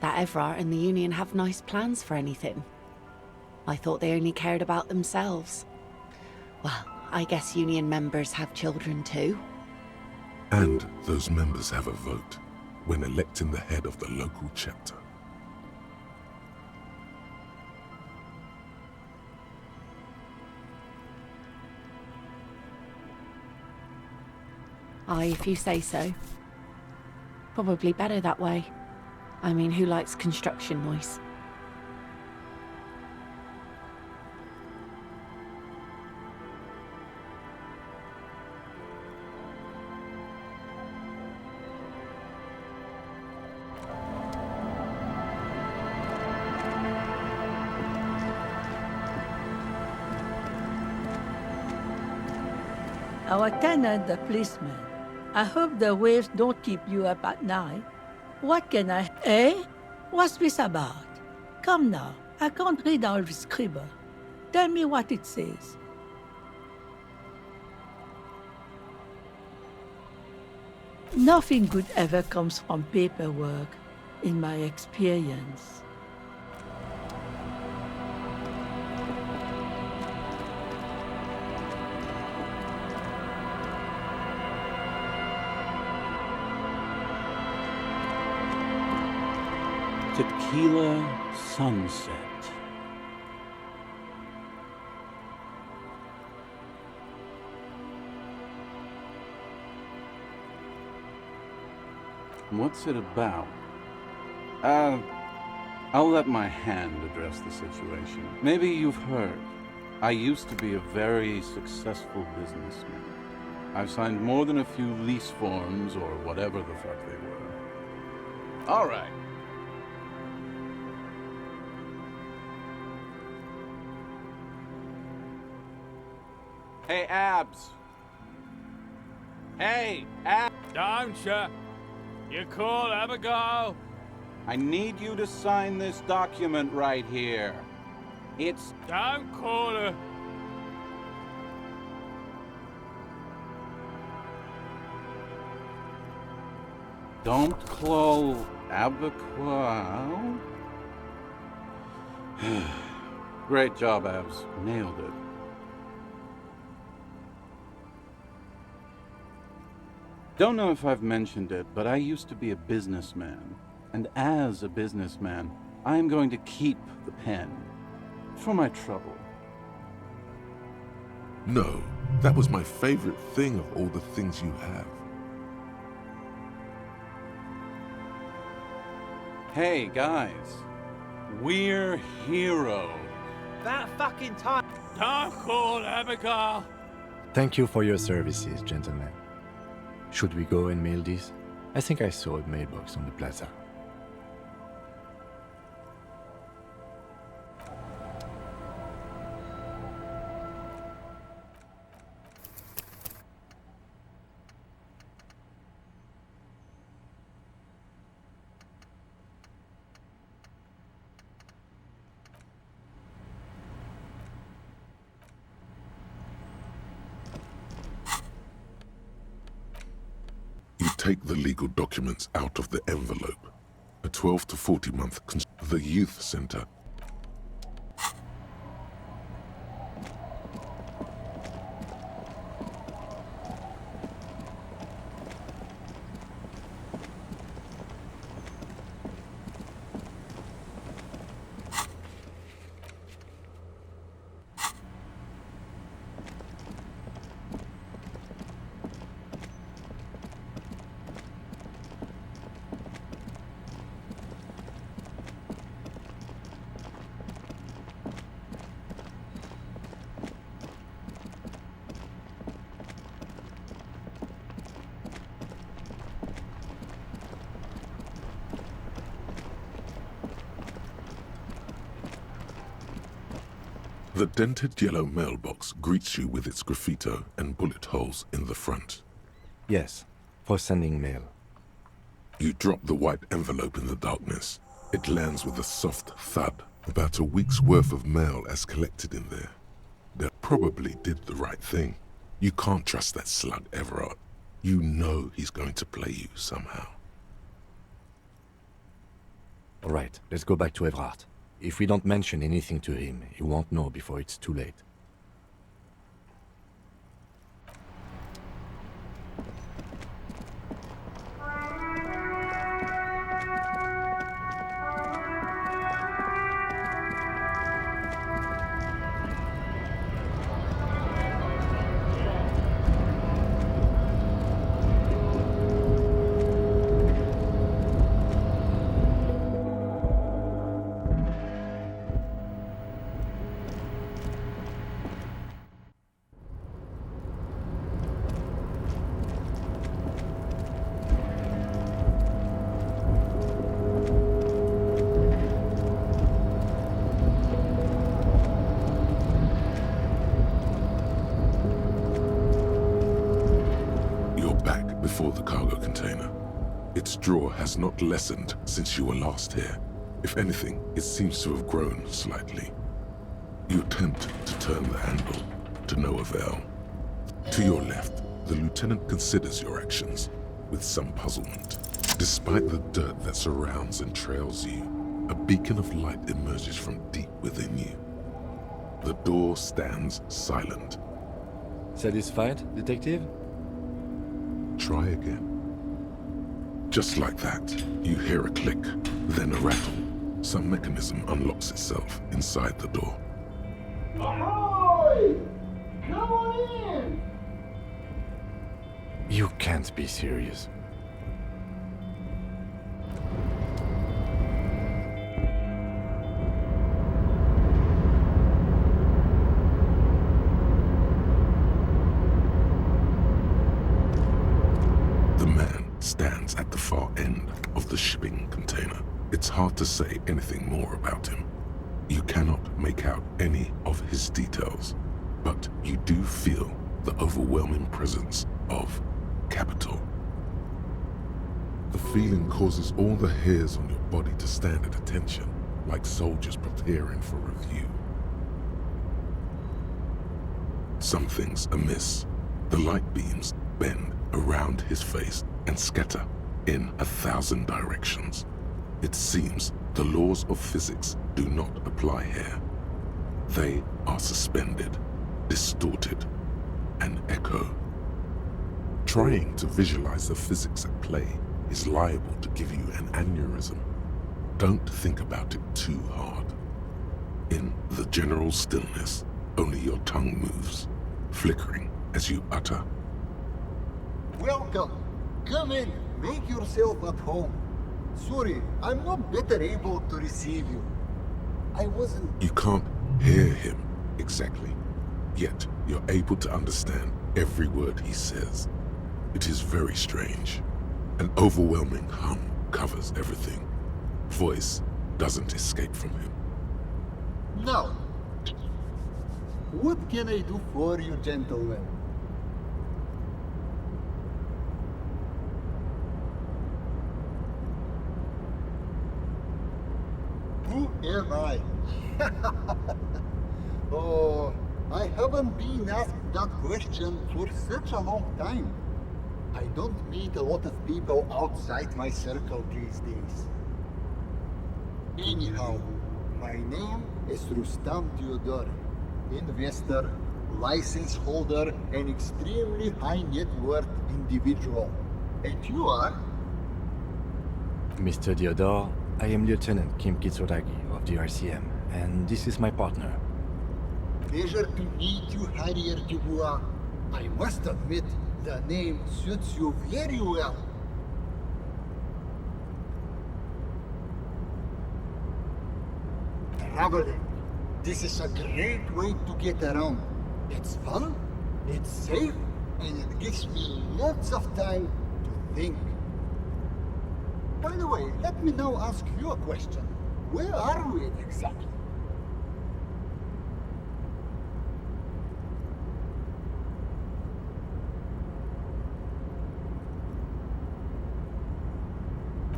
That Evrar and the union have nice plans for anything. I thought they only cared about themselves. Well, I guess union members have children too. And those members have a vote when electing the head of the local chapter. Aye, if you say so. Probably better that way. I mean, who likes construction noise? Our tenant, the policeman. I hope the waves don't keep you up at night. What can I... Eh? What's this about? Come now, I can't read all this scribble. Tell me what it says. Nothing good ever comes from paperwork, in my experience. tequila sunset. What's it about? I'll let my hand address the situation. Maybe you've heard. I used to be a very successful businessman. I've signed more than a few lease forms or whatever the fuck they were. All right. Hey, Abs. Hey, Abs. Don't you? You call Abigail? I need you to sign this document right here. It's... Don't call her. Don't call Abigail. Great job, Abs. Nailed it. Don't know if I've mentioned it, but I used to be a businessman. And as a businessman, I am going to keep the pen. For my trouble. No, that was my favorite thing of all the things you have. Hey, guys. We're heroes. That fucking time. Don't call Abigail. Thank you for your services, gentlemen. Should we go and mail this? I think I saw a mailbox on the plaza. Take the legal documents out of the envelope. A 12 to 40 month the youth center. The dented yellow mailbox greets you with its graffito and bullet holes in the front. Yes, for sending mail. You drop the white envelope in the darkness. It lands with a soft thud. About a week's worth of mail as collected in there. They probably did the right thing. You can't trust that slug Evrard. You know he's going to play you somehow. All right, let's go back to Evrard. If we don't mention anything to him, he won't know before it's too late. Before the cargo container. Its drawer has not lessened since you were last here. If anything, it seems to have grown slightly. You attempt to turn the handle, to no avail. To your left, the lieutenant considers your actions with some puzzlement. Despite the dirt that surrounds and trails you, a beacon of light emerges from deep within you. The door stands silent. Satisfied, detective? Try again. Just like that, you hear a click, then a rattle. some mechanism unlocks itself inside the door. Ahoy! Come on in! You can't be serious. The man stands at the far end of the shipping container. It's hard to say anything more about him. You cannot make out any of his details, but you do feel the overwhelming presence of capital. The feeling causes all the hairs on your body to stand at attention, like soldiers preparing for review. Something's amiss. The light beams bend around his face and scatter in 1,000 directions. It seems the laws of physics do not apply here. They are suspended, distorted, and echo. Trying to visualize the physics at play is liable to give you an aneurysm. Don't think about it too hard. In the general stillness, only your tongue moves, flickering as you utter. Welcome. Come in. Make yourself at home. Sorry, I'm not better able to receive you. I wasn't... You can't hear him exactly, yet you're able to understand every word he says. It is very strange. An overwhelming hum covers everything. Voice doesn't escape from him. Now, what can I do for you, gentlemen? Who am I? Oh, I haven't been asked that question for such a long time. I don't meet a lot of people outside my circle these days. Anyhow, my name is Rustam Theodore, investor, license holder, and extremely high net worth individual. And you are? Mr. Theodore, I am Lieutenant Kim Kitsuragi of the RCM, and this is my partner. Pleasure to meet you, Harrier Dubois. I must admit, the name suits you very well. Traveling. This is a great way to get around. It's fun, it's safe, and it gives me lots of time to think. By the way, let me now ask you a question. Where are we exactly?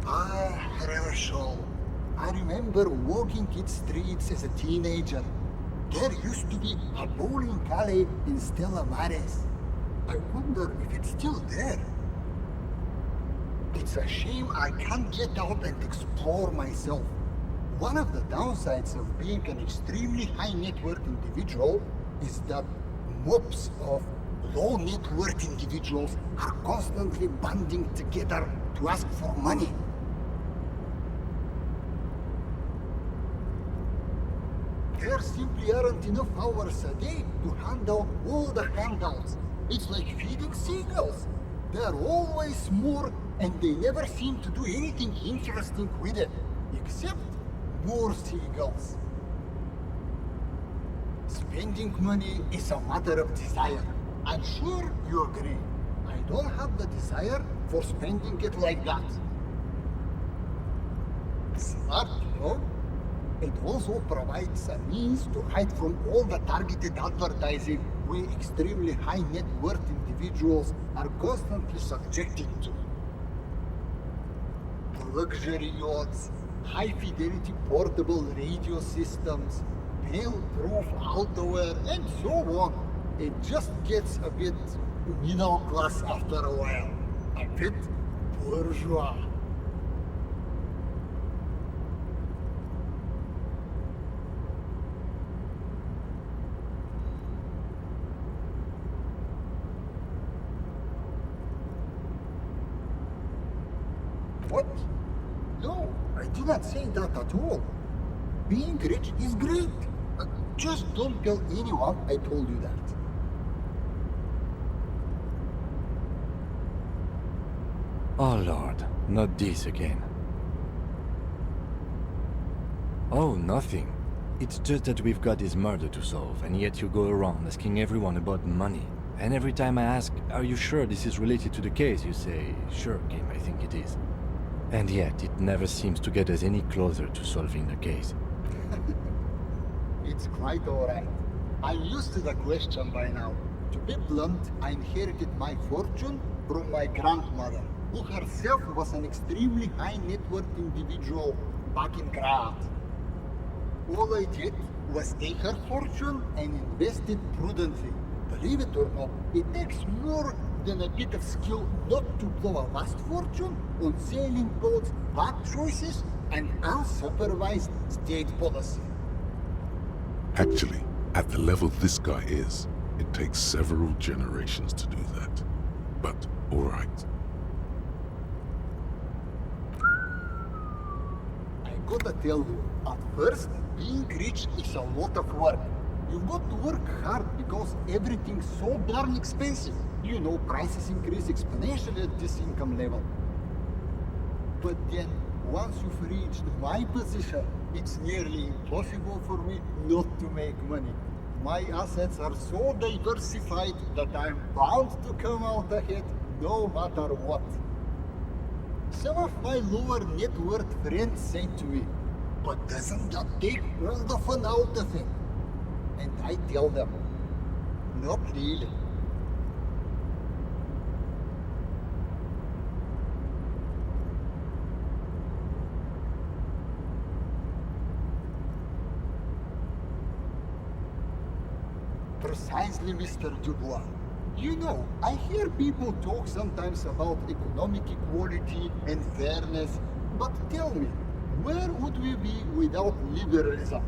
Ah, Revachol. I remember walking its streets as a teenager. There used to be a bowling alley in Stella Maris. I wonder if it's still there. It's a shame I can't get out and explore myself. One of the downsides of being an extremely high net worth individual is that mobs of low net worth individuals are constantly banding together to ask for money. There simply aren't enough hours a day to hand out all the handouts. It's like feeding seagulls. There are always more, and they never seem to do anything interesting with it, except more seagulls. Spending money is a matter of desire. I'm sure you agree. I don't have the desire for spending it like that. Smart, you know? It also provides a means to hide from all the targeted advertising we extremely high net worth individuals are constantly subjected to. Luxury yachts, high fidelity portable radio systems, fail-proof outerwear, and so on. It just gets a bit middle class after a while. A bit bourgeois. What? No, I didn't say that at all. Being rich is great. Just don't tell anyone I told you that. Oh Lord, not this again. Oh, nothing. It's just that we've got this murder to solve, and yet you go around asking everyone about money. And every time I ask, are you sure this is related to the case, you say, sure, Kim, I think it is. And yet, it never seems to get us any closer to solving the case. It's quite alright. I'm used to the question by now. To be blunt, I inherited my fortune from my grandmother, who herself was an extremely high net worth individual back in Grad. All I did was take her fortune and invest it prudently. Believe it or not, it takes more than a bit of skill not to blow a vast fortune on sailing boats, bad choices, and unsupervised state policy. Actually, at the level this guy is, it takes several generations to do that. But, alright. I gotta tell you, at first, being rich is a lot of work. You've got to work hard because everything's so darn expensive. You know, prices increase exponentially at this income level. But then, once you've reached my position, it's nearly impossible for me not to make money. My assets are so diversified that I'm bound to come out ahead no matter what. Some of my lower net worth friends say to me, but doesn't that take all the fun out of it? And I tell them, not really. Precisely, Mr. Dubois. You know, I hear people talk sometimes about economic equality and fairness, but tell me, where would we be without liberalism?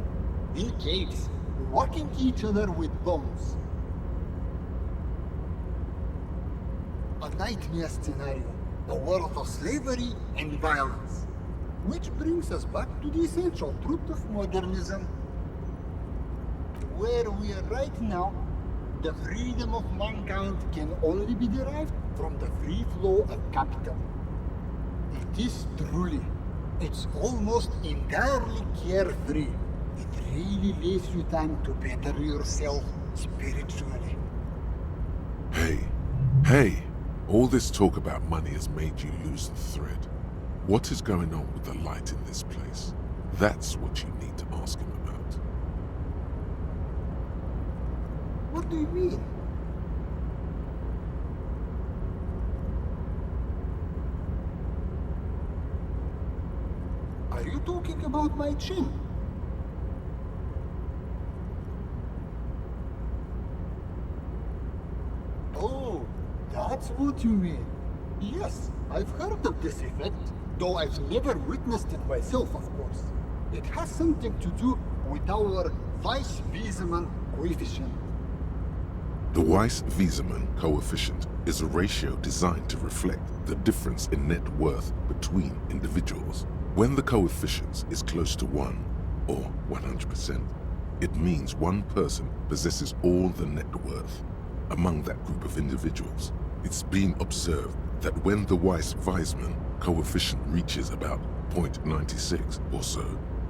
In caves, whacking each other with bombs. A nightmare scenario, a world of slavery and violence. Which brings us back to the essential truth of modernism. Where we are right now, the freedom of mankind can only be derived from the free flow of capital. It is truly, it's almost entirely carefree. It really leaves you time to better yourself spiritually. Hey, all this talk about money has made you lose the thread. What is going on with the light in this place? That's what you need to ask him about. What do you mean? Are you talking about my chin? Oh, that's what you mean. Yes, I've heard of this effect, though I've never witnessed it myself, of course. It has something to do with our Weiss-Wiesemann coefficient. The Weiss-Wiesemann coefficient is a ratio designed to reflect the difference in net worth between individuals. When the coefficient is close to 1, or 100%, it means one person possesses all the net worth. Among that group of individuals, it's been observed that when the Weiss-Wiesemann coefficient reaches about 0.96 or so,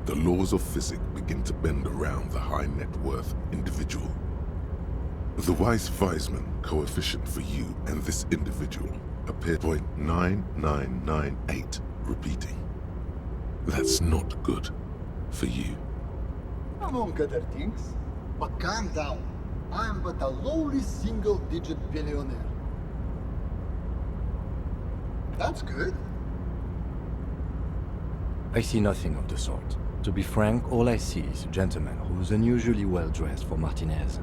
the laws of physics begin to bend around the high net worth individual. The Weiss-Wiesemann coefficient for you and this individual appeared 0.9998, repeating. That's not good for you. Among other things, but calm down. I am but a lowly single-digit billionaire. That's good. I see nothing of the sort. To be frank, all I see is a gentleman who's unusually well dressed for Martinez,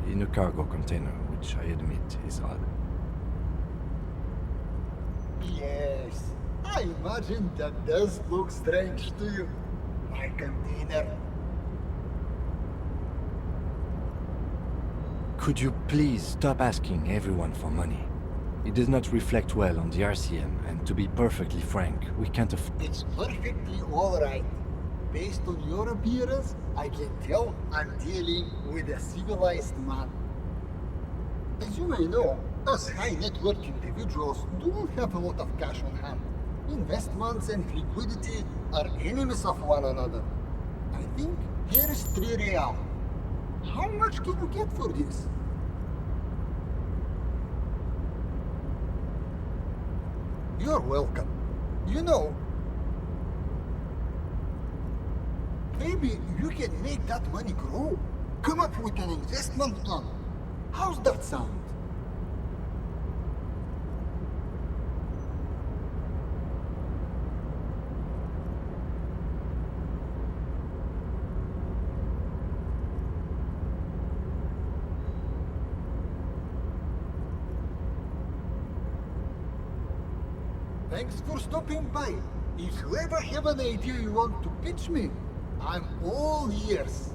in a cargo container, which I admit is odd. Yes, I imagine that does look strange to you, my container. Could you please stop asking everyone for money? It does not reflect well on the RCM, and to be perfectly frank, we can't afford... It's perfectly alright. Based on your appearance, I can tell I'm dealing with a civilized man. As you may know, us high net worth individuals don't have a lot of cash on hand. Investments and liquidity are enemies of one another. I think here is 3 real. How much can you get for this? You're welcome. You know, maybe you can make that money grow. Come up with an investment plan. How's that sound? Thanks for stopping by. If you ever have an idea you want to pitch me, I'm all ears.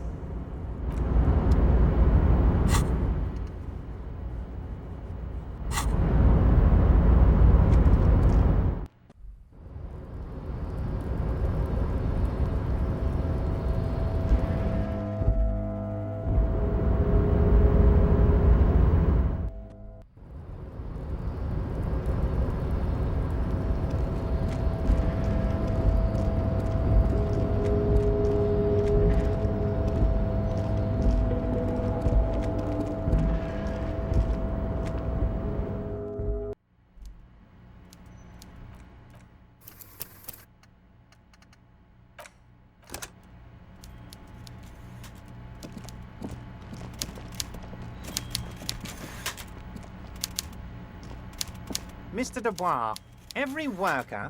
Mr. Dubois, every worker...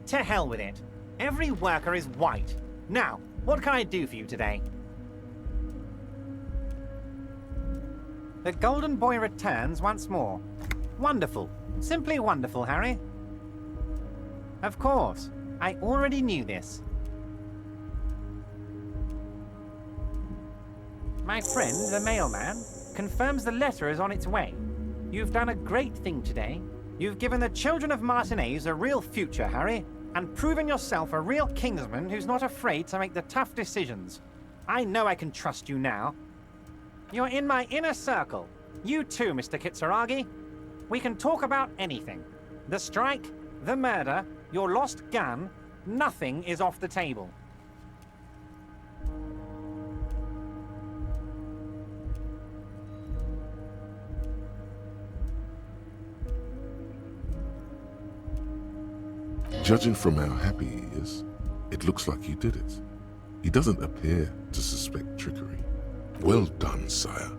To hell with it. Every worker is white. Now, what can I do for you today? The Golden Boy returns once more. Wonderful. Simply wonderful, Harry. Of course. I already knew this. My friend, the mailman, confirms the letter is on its way. You've done a great thing today. You've given the children of Martinez a real future, Harry, and proven yourself a real kingsman who's not afraid to make the tough decisions. I know I can trust you now. You're in my inner circle. You too, Mr. Kitsuragi. We can talk about anything. The strike, the murder, your lost gun, nothing is off the table. Judging from how happy he is, it looks like you did it. He doesn't appear to suspect trickery. Well done, sire.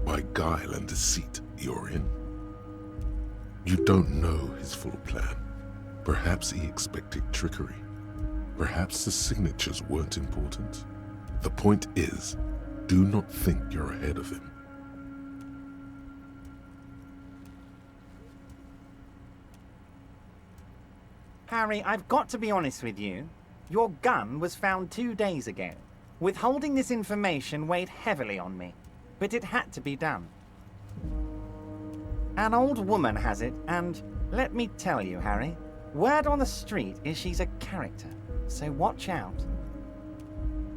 By guile and deceit, you're in. You don't know his full plan. Perhaps he expected trickery. Perhaps the signatures weren't important. The point is, do not think you're ahead of him. Harry, I've got to be honest with you. Your gun was found 2 days ago. Withholding this information weighed heavily on me, but it had to be done. An old woman has it, and let me tell you, Harry, word on the street is she's a character, so watch out.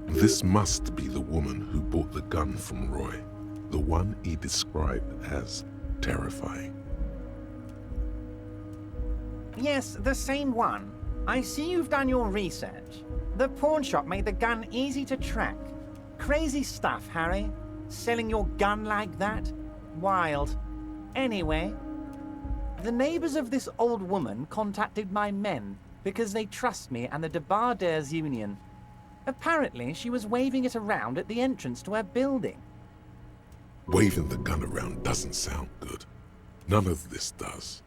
This must be the woman who bought the gun from Roy, the one he described as terrifying. Yes, the same one. I see you've done your research. The pawn shop made the gun easy to track. Crazy stuff, Harry. Selling your gun like that? Wild. Anyway, the neighbors of this old woman contacted my men because they trust me and the Debardeurs Union. Apparently, she was waving it around at the entrance to her building. Waving the gun around doesn't sound good. None of this does.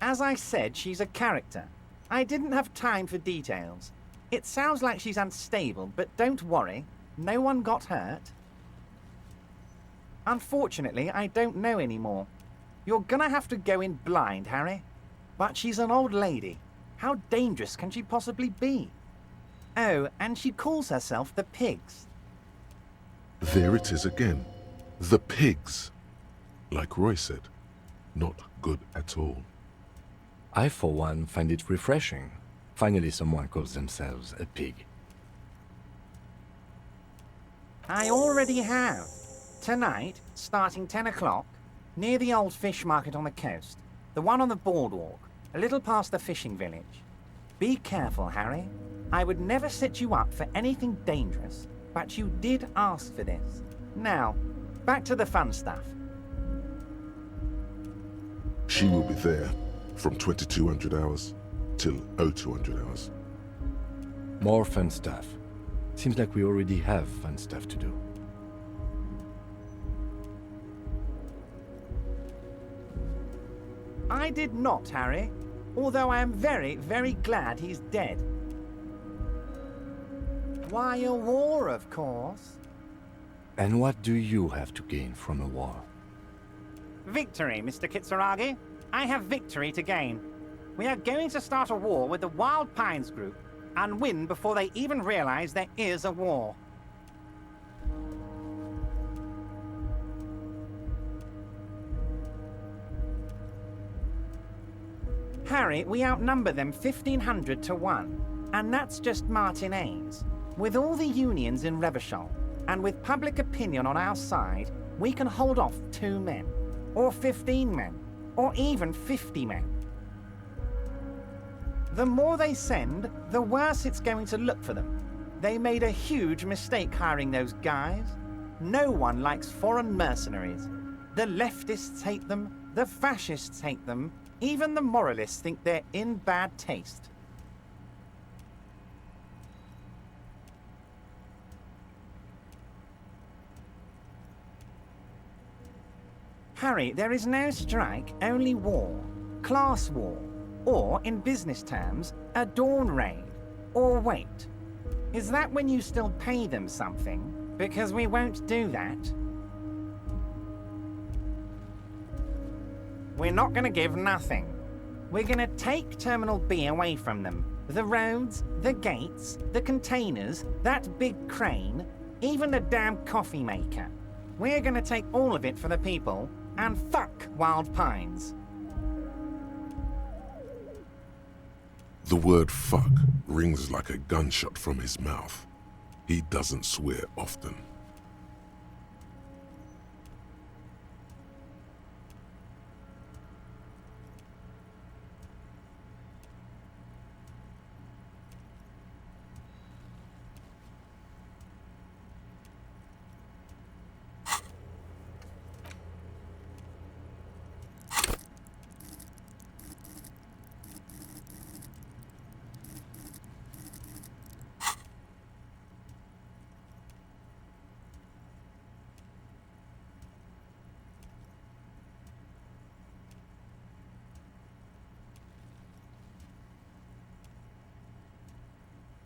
As I said, she's a character. I didn't have time for details. It sounds like she's unstable, but don't worry. No one got hurt. Unfortunately, I don't know anymore. You're gonna have to go in blind, Harry. But she's an old lady. How dangerous can she possibly be? Oh, and she calls herself the Pigs. There it is again. The pigs. Like Roy said, not good at all. I, for one, find it refreshing. Finally, someone calls themselves a pig. I already have. Tonight, starting 10 o'clock, near the old fish market on the coast. The one on the boardwalk, a little past the fishing village. Be careful, Harry. I would never set you up for anything dangerous, but you did ask for this. Now, back to the fun stuff. She will be there from 2200 hours till 0200 hours. More fun stuff. Seems like we already have fun stuff to do. I did not, Harry. Although I am very, very glad he's dead. Why, a war, of course. And what do you have to gain from a war? Victory, Mr. Kitsuragi. I have victory to gain. We are going to start a war with the Wild Pines group and win before they even realize there is a war. Harry, we outnumber them 1,500 to 1, and that's just Martinez. With all the unions in Revachol, and with public opinion on our side, we can hold off 2 men, or 15 men, or even 50 men. The more they send, the worse it's going to look for them. They made a huge mistake hiring those guys. No one likes foreign mercenaries. The leftists hate them, the fascists hate them, even the moralists think they're in bad taste. Harry, there is no strike, only war. Class war. Or, in business terms, a dawn raid. Or wait. Is that when you still pay them something? Because we won't do that. We're not gonna give nothing. We're gonna take Terminal B away from them. The roads, the gates, the containers, that big crane, even the damn coffee maker. We're gonna take all of it for the people, and fuck Wild Pines. The word fuck rings like a gunshot from his mouth. He doesn't swear often.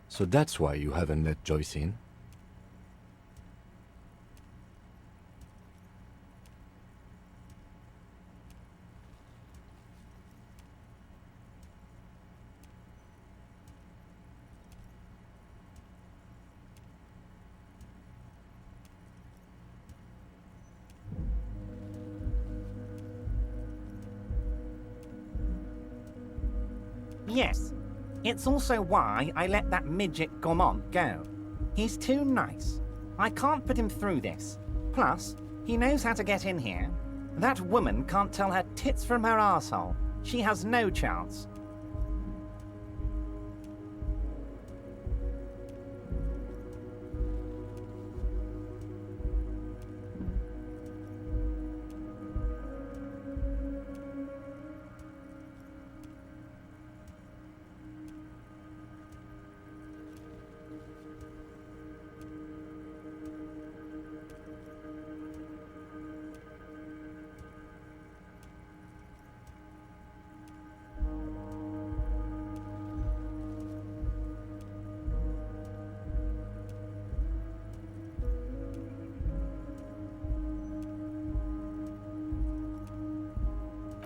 So that's why you haven't let Joyce in? Yes. It's also why I let that midget Gaumont go. He's too nice. I can't put him through this. Plus, he knows how to get in here. That woman can't tell her tits from her arsehole. She has no chance.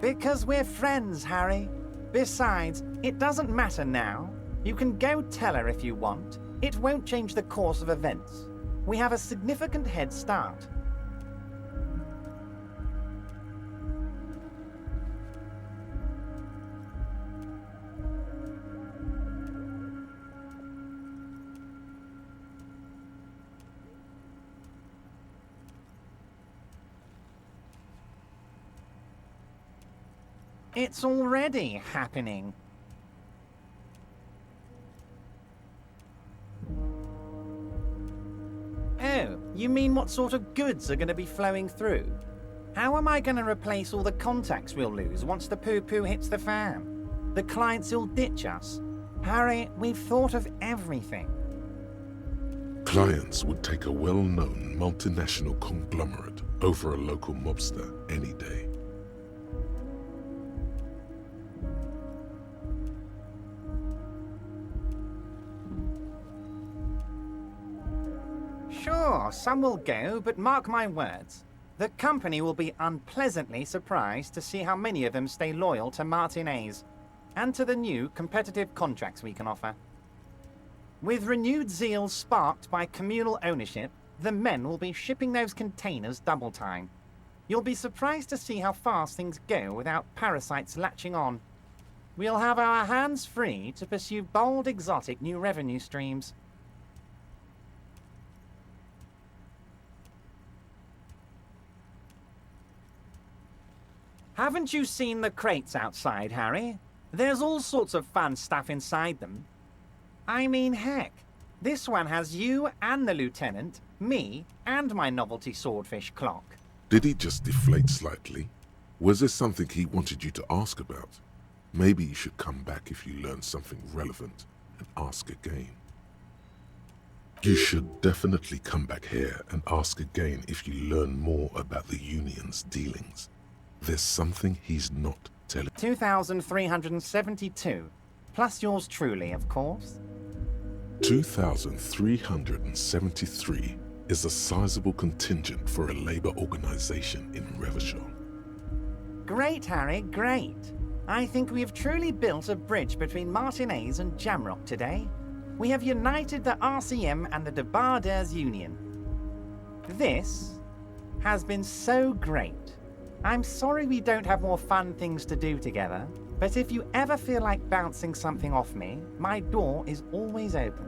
Because we're friends, Harry. Besides, it doesn't matter now. You can go tell her if you want. It won't change the course of events. we have a significant head start. It's already happening. Oh, you mean what sort of goods are going to be flowing through? How am I going to replace all the contacts we'll lose once the poo-poo hits the fan? The clients will ditch us. Harry, we've thought of everything. Clients would take a well-known multinational conglomerate over a local mobster any day. Sure, some will go, but mark my words. The company will be unpleasantly surprised to see how many of them stay loyal to Martinez and to the new competitive contracts we can offer. With renewed zeal sparked by communal ownership, the men will be shipping those containers double time. You'll be surprised to see how fast things go without parasites latching on. We'll have our hands free to pursue bold, exotic new revenue streams. Haven't you seen the crates outside, Harry? There's all sorts of fun stuff inside them. I mean, heck, this one has you and the lieutenant, me, and my novelty swordfish clock. Did he just deflate slightly? Was there something he wanted you to ask about? Maybe you should come back if you learn something relevant and ask again. You should definitely come back here and ask again if you learn more about the Union's dealings. There's something he's not telling. 2,372, plus yours truly, of course. 2,373 is a sizable contingent for a labor organization in Revachol. Great, Harry, great. I think we've truly built a bridge between Martinez and Jamrock today. We have united the RCM and the Debarders Union. This has been so great. I'm sorry we don't have more fun things to do together, but if you ever feel like bouncing something off me, my door is always open.